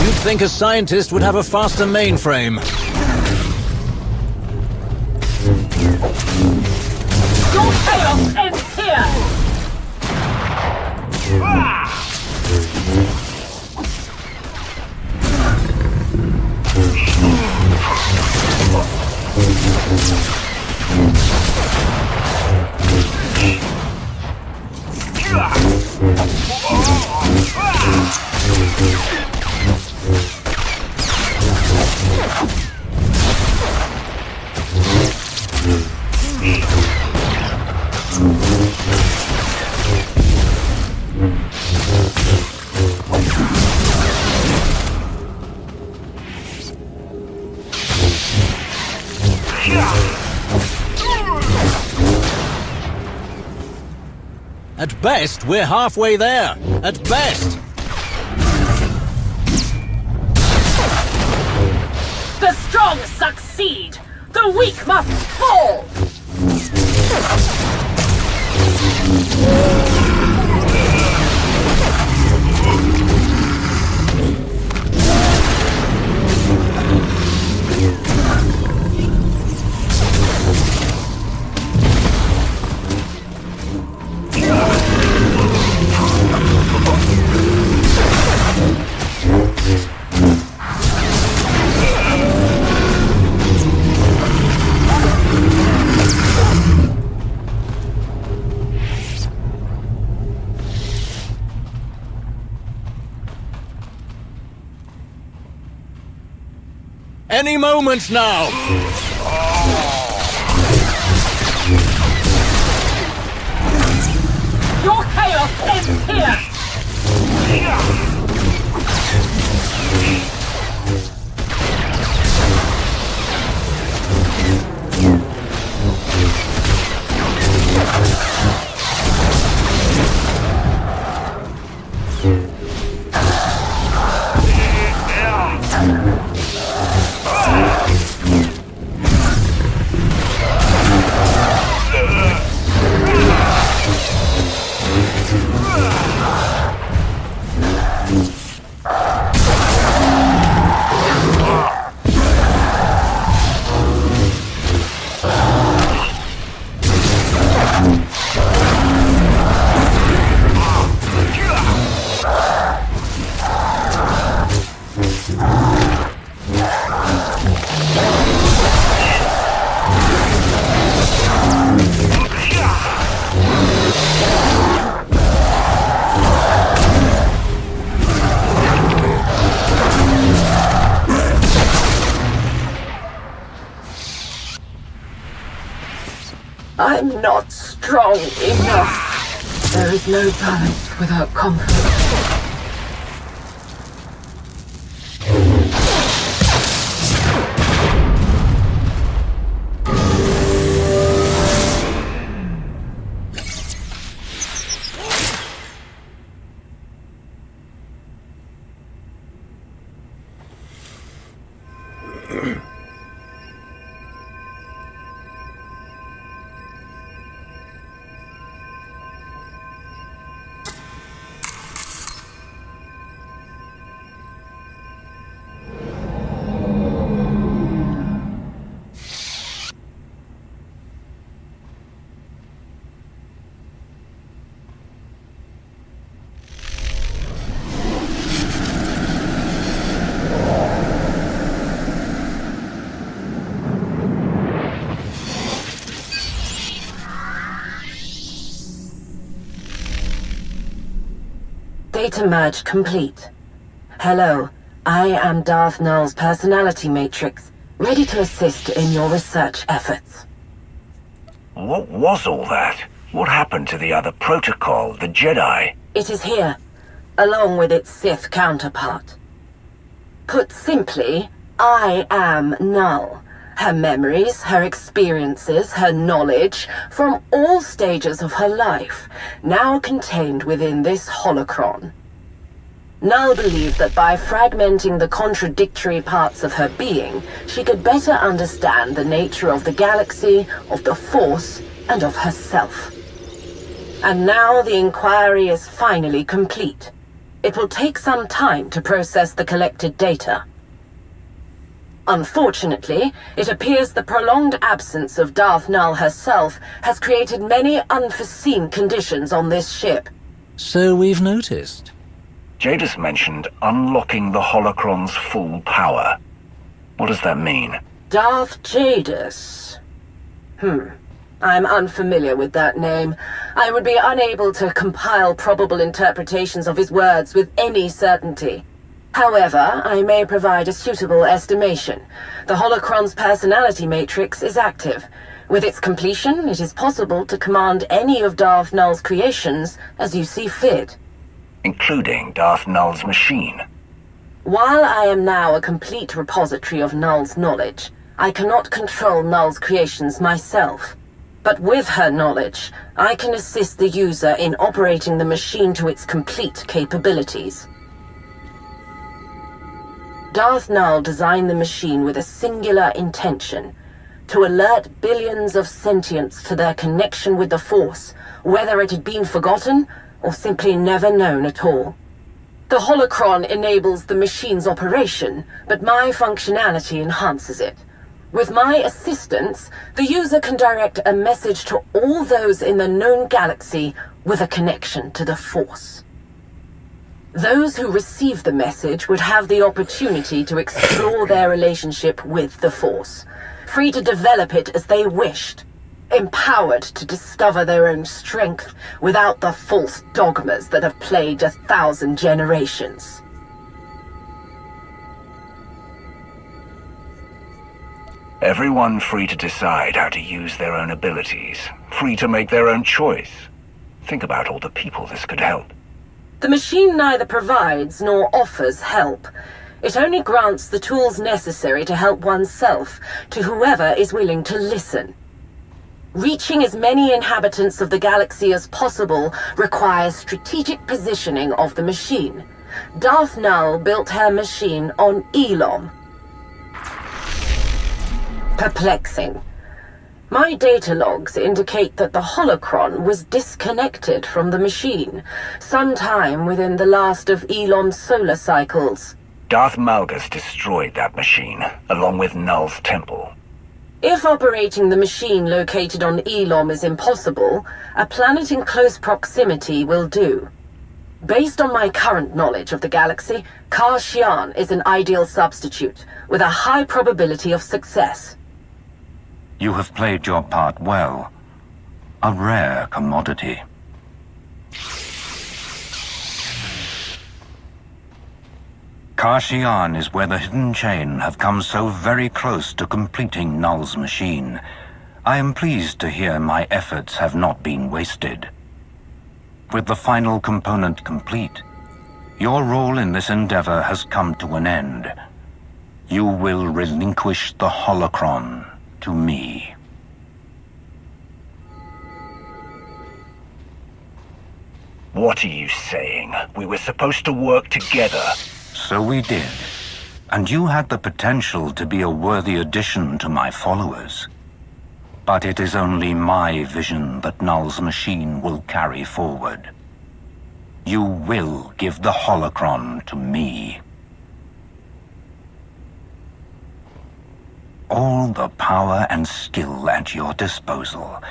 You'd think a scientist would have a faster mainframe. Your chaos ends here! At best, we're halfway there. At best. The strong succeed! The weak must fall! Any moment now! Your chaos ends here! I'm not strong enough. There is no balance without conflict. Data merge complete. Hello, I am Darth Null's personality matrix, ready to assist in your research efforts. What was all that? What happened to the other protocol, the Jedi? It is here, along with its Sith counterpart. Put simply, I am Null. Her memories, her experiences, her knowledge, from all stages of her life, now contained within this holocron. Null believed that by fragmenting the contradictory parts of her being, she could better understand the nature of the galaxy, of the Force, and of herself. And now the inquiry is finally complete. It will take some time to process the collected data. Unfortunately, it appears the prolonged absence of Darth Null herself has created many unforeseen conditions on this ship. So we've noticed. Jadis mentioned unlocking the holocron's full power. What does that mean? Darth Jadis. I'm unfamiliar with that name. I would be unable to compile probable interpretations of his words with any certainty. However, I may provide a suitable estimation. The holocron's personality matrix is active. With its completion, it is possible to command any of Darth Null's creations as you see fit. Including Darth Null's machine. While I am now a complete repository of Null's knowledge, I cannot control Null's creations myself. But with her knowledge, I can assist the user in operating the machine to its complete capabilities. Darth Null designed the machine with a singular intention: to alert billions of sentients to their connection with the Force, whether it had been forgotten or simply never known at all. The holocron enables the machine's operation, but my functionality enhances it. With my assistance, the user can direct a message to all those in the known galaxy with a connection to the Force. Those who receive the message would have the opportunity to explore their relationship with the Force, free to develop it as they wished, empowered to discover their own strength without the false dogmas that have plagued 1,000 generations. Everyone free to decide how to use their own abilities, free to make their own choice. Think about all the people this could help. The machine neither provides nor offers help. It only grants the tools necessary to help oneself to whoever is willing to listen. Reaching as many inhabitants of the galaxy as possible requires strategic positioning of the machine. Darth Null built her machine on Elom. Perplexing. My data logs indicate that the holocron was disconnected from the machine, sometime within the last of Elom's solar cycles. Darth Malgus destroyed that machine, along with Null's temple. If operating the machine located on Elom is impossible, a planet in close proximity will do. Based on my current knowledge of the galaxy, Kashyyyk is an ideal substitute, with a high probability of success. You have played your part well. A rare commodity. Kashyyyk is where the Hidden Chain have come so very close to completing Null's machine. I am pleased to hear my efforts have not been wasted. With the final component complete, your role in this endeavor has come to an end. You will relinquish the holocron to me. What are you saying? We were supposed to work together. So we did. And you had the potential to be a worthy addition to my followers. But it is only my vision that Null's machine will carry forward. You will give the holocron to me. All the power and skill at your disposal,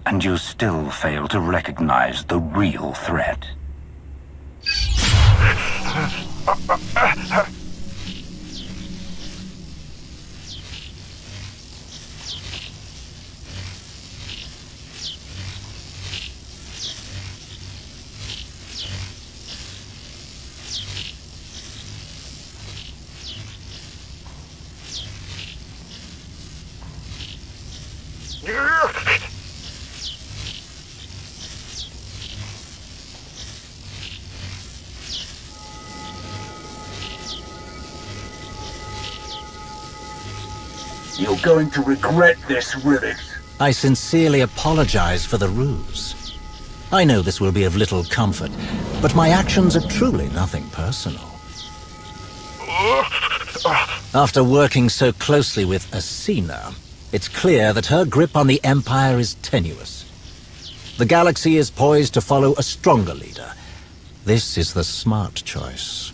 and you still fail to recognize the real threat. You're going to regret this, Rivet. I sincerely apologize for the ruse. I know this will be of little comfort, but my actions are truly nothing personal. After working so closely with Asina, it's clear that her grip on the Empire is tenuous. The galaxy is poised to follow a stronger leader. This is the smart choice.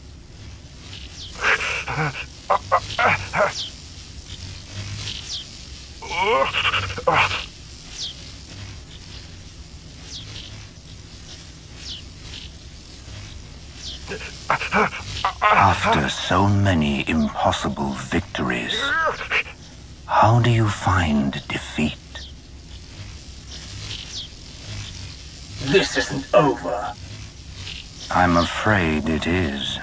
After so many impossible victories, how do you find defeat? This isn't over. I'm afraid it is.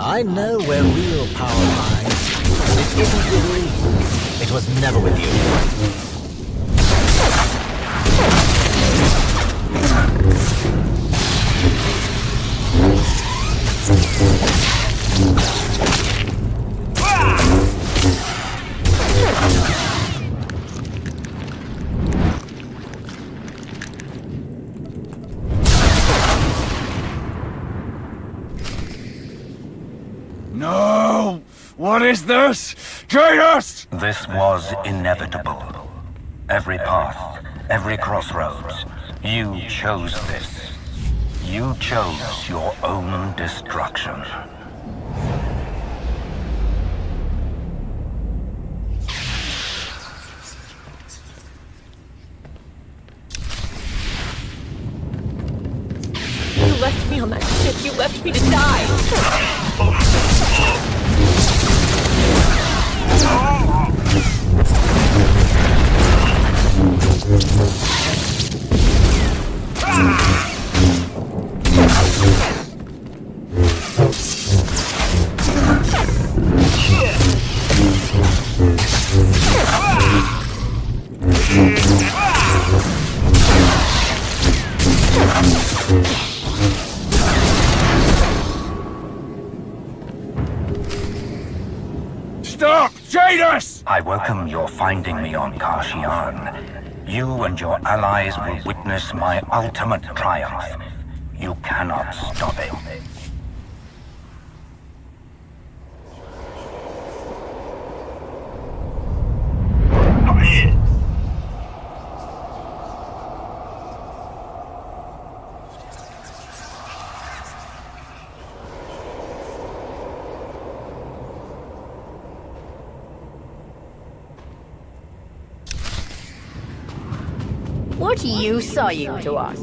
I know where real power lies. It isn't with me. It was never with you. No! What is this? Jadus! This was inevitable. Every path, every crossroads. You chose this. You chose your own destruction. You left me on that ship. You left me to die. Stop! Jadus! I welcome your finding me on Kashyyyk. You and your allies will witness my ultimate triumph. You cannot stop it. What use are you to us?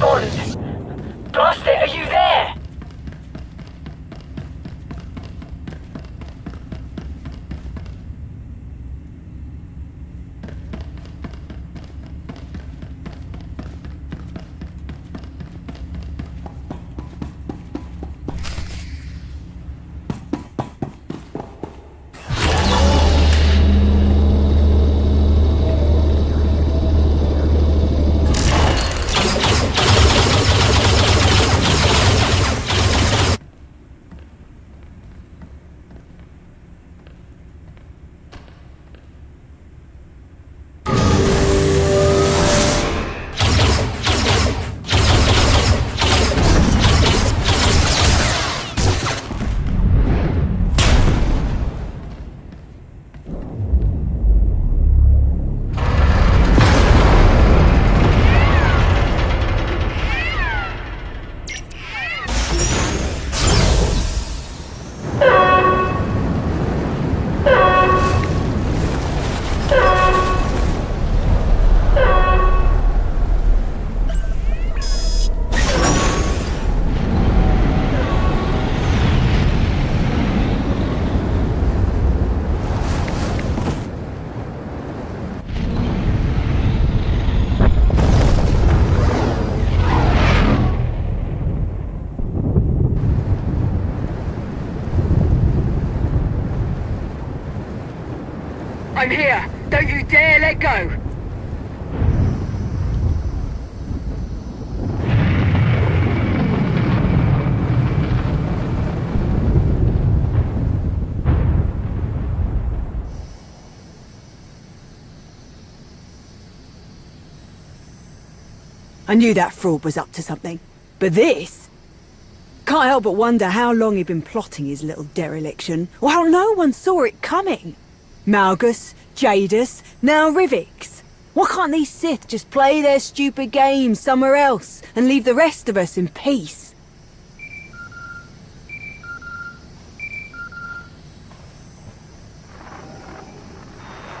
respond. Blast it, are you there? I'm here! Don't you dare let go! I knew that fraud was up to something. But this? Can't help but wonder how long he'd been plotting his little dereliction, or how no one saw it coming. Malgus, Jadus, now Rivix. Why can't these Sith just play their stupid games somewhere else and leave the rest of us in peace?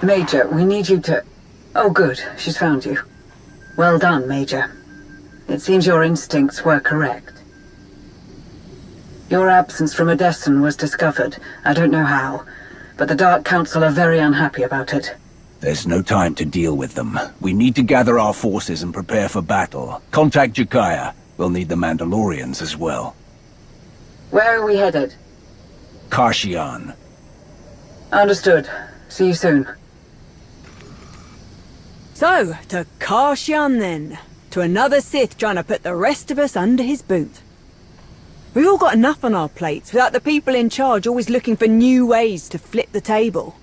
Major, we need you to... Oh good, she's found you. Well done, Major. It seems your instincts were correct. Your absence from Edessan was discovered. I don't know how, but the Dark Council are very unhappy about it. There's no time to deal with them. We need to gather our forces and prepare for battle. Contact Jakaya. We'll need the Mandalorians as well. Where are we headed? Karshian. Understood. See you soon. So, to Karshian then. To another Sith trying to put the rest of us under his boot. We've all got enough on our plates without the people in charge always looking for new ways to flip the table.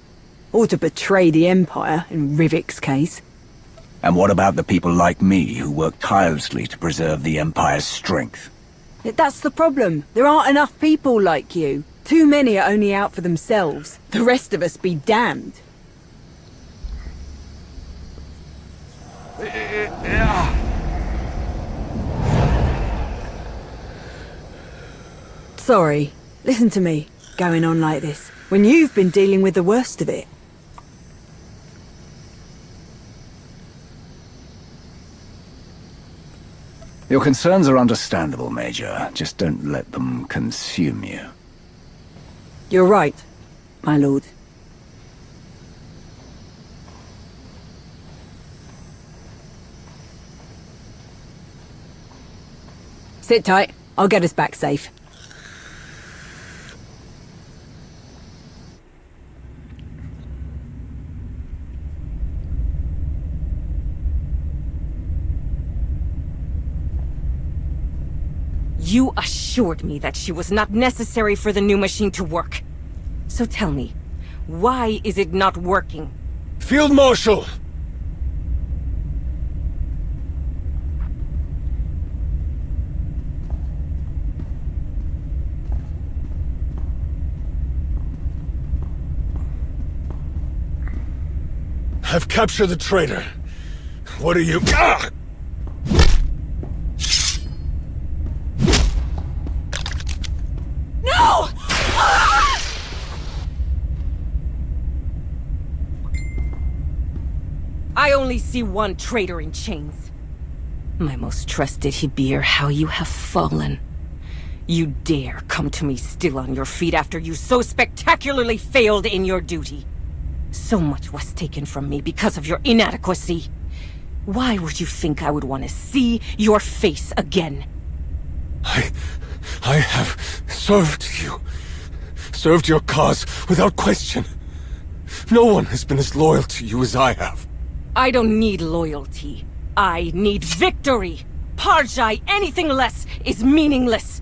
Or to betray the Empire, in Rivik's case. And what about the people like me who work tirelessly to preserve the Empire's strength? That's the problem. There aren't enough people like you. Too many are only out for themselves. The rest of us be damned. Sorry. Listen to me, going on like this, when you've been dealing with the worst of it. Your concerns are understandable, Major. Just don't let them consume you. You're right, my lord. Sit tight. I'll get us back safe. You assured me that she was not necessary for the new machine to work. So tell me, why is it not working? Field Marshal! I've captured the traitor. What are you... Ah! No! I only see one traitor in chains. My most trusted Hibir, how you have fallen. You dare come to me still on your feet after you so spectacularly failed in your duty. So much was taken from me because of your inadequacy. Why would you think I would want to see your face again? I have served you. Served your cause without question. No one has been as loyal to you as I have. I don't need loyalty. I need victory! Parjai, anything less is meaningless!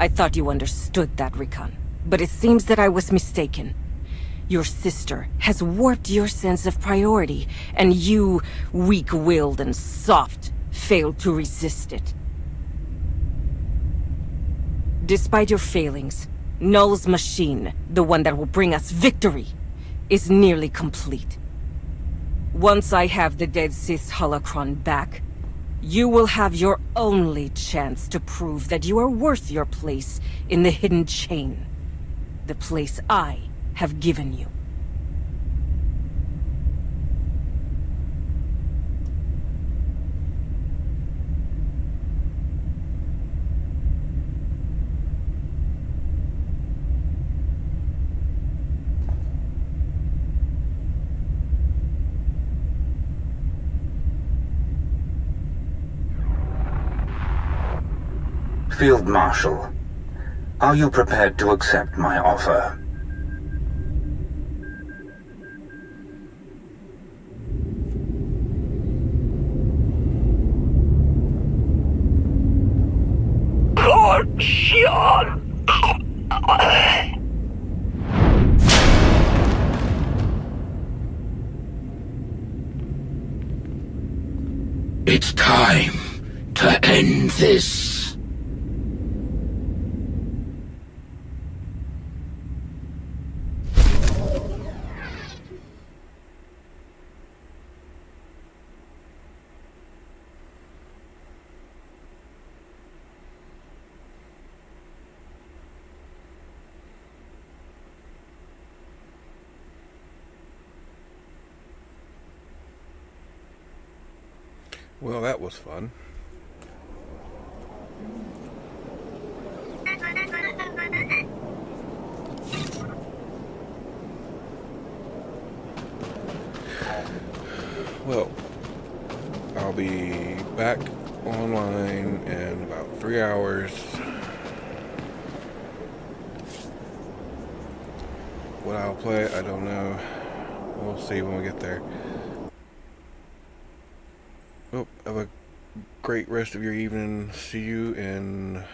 I thought you understood that, Rikan, but it seems that I was mistaken. Your sister has warped your sense of priority, and you, weak-willed and soft, failed to resist it. Despite your failings, Null's machine, the one that will bring us victory, is nearly complete. Once I have the dead Sith's holocron back, you will have your only chance to prove that you are worth your place in the hidden chain. The place I have given you. Field Marshal, are you prepared to accept my offer? It's time to end this. Well, that was fun. Well, I'll be back online in about 3 hours. What I'll play, I don't know. We'll see when we get there. Well, have a great rest of your evening. See you in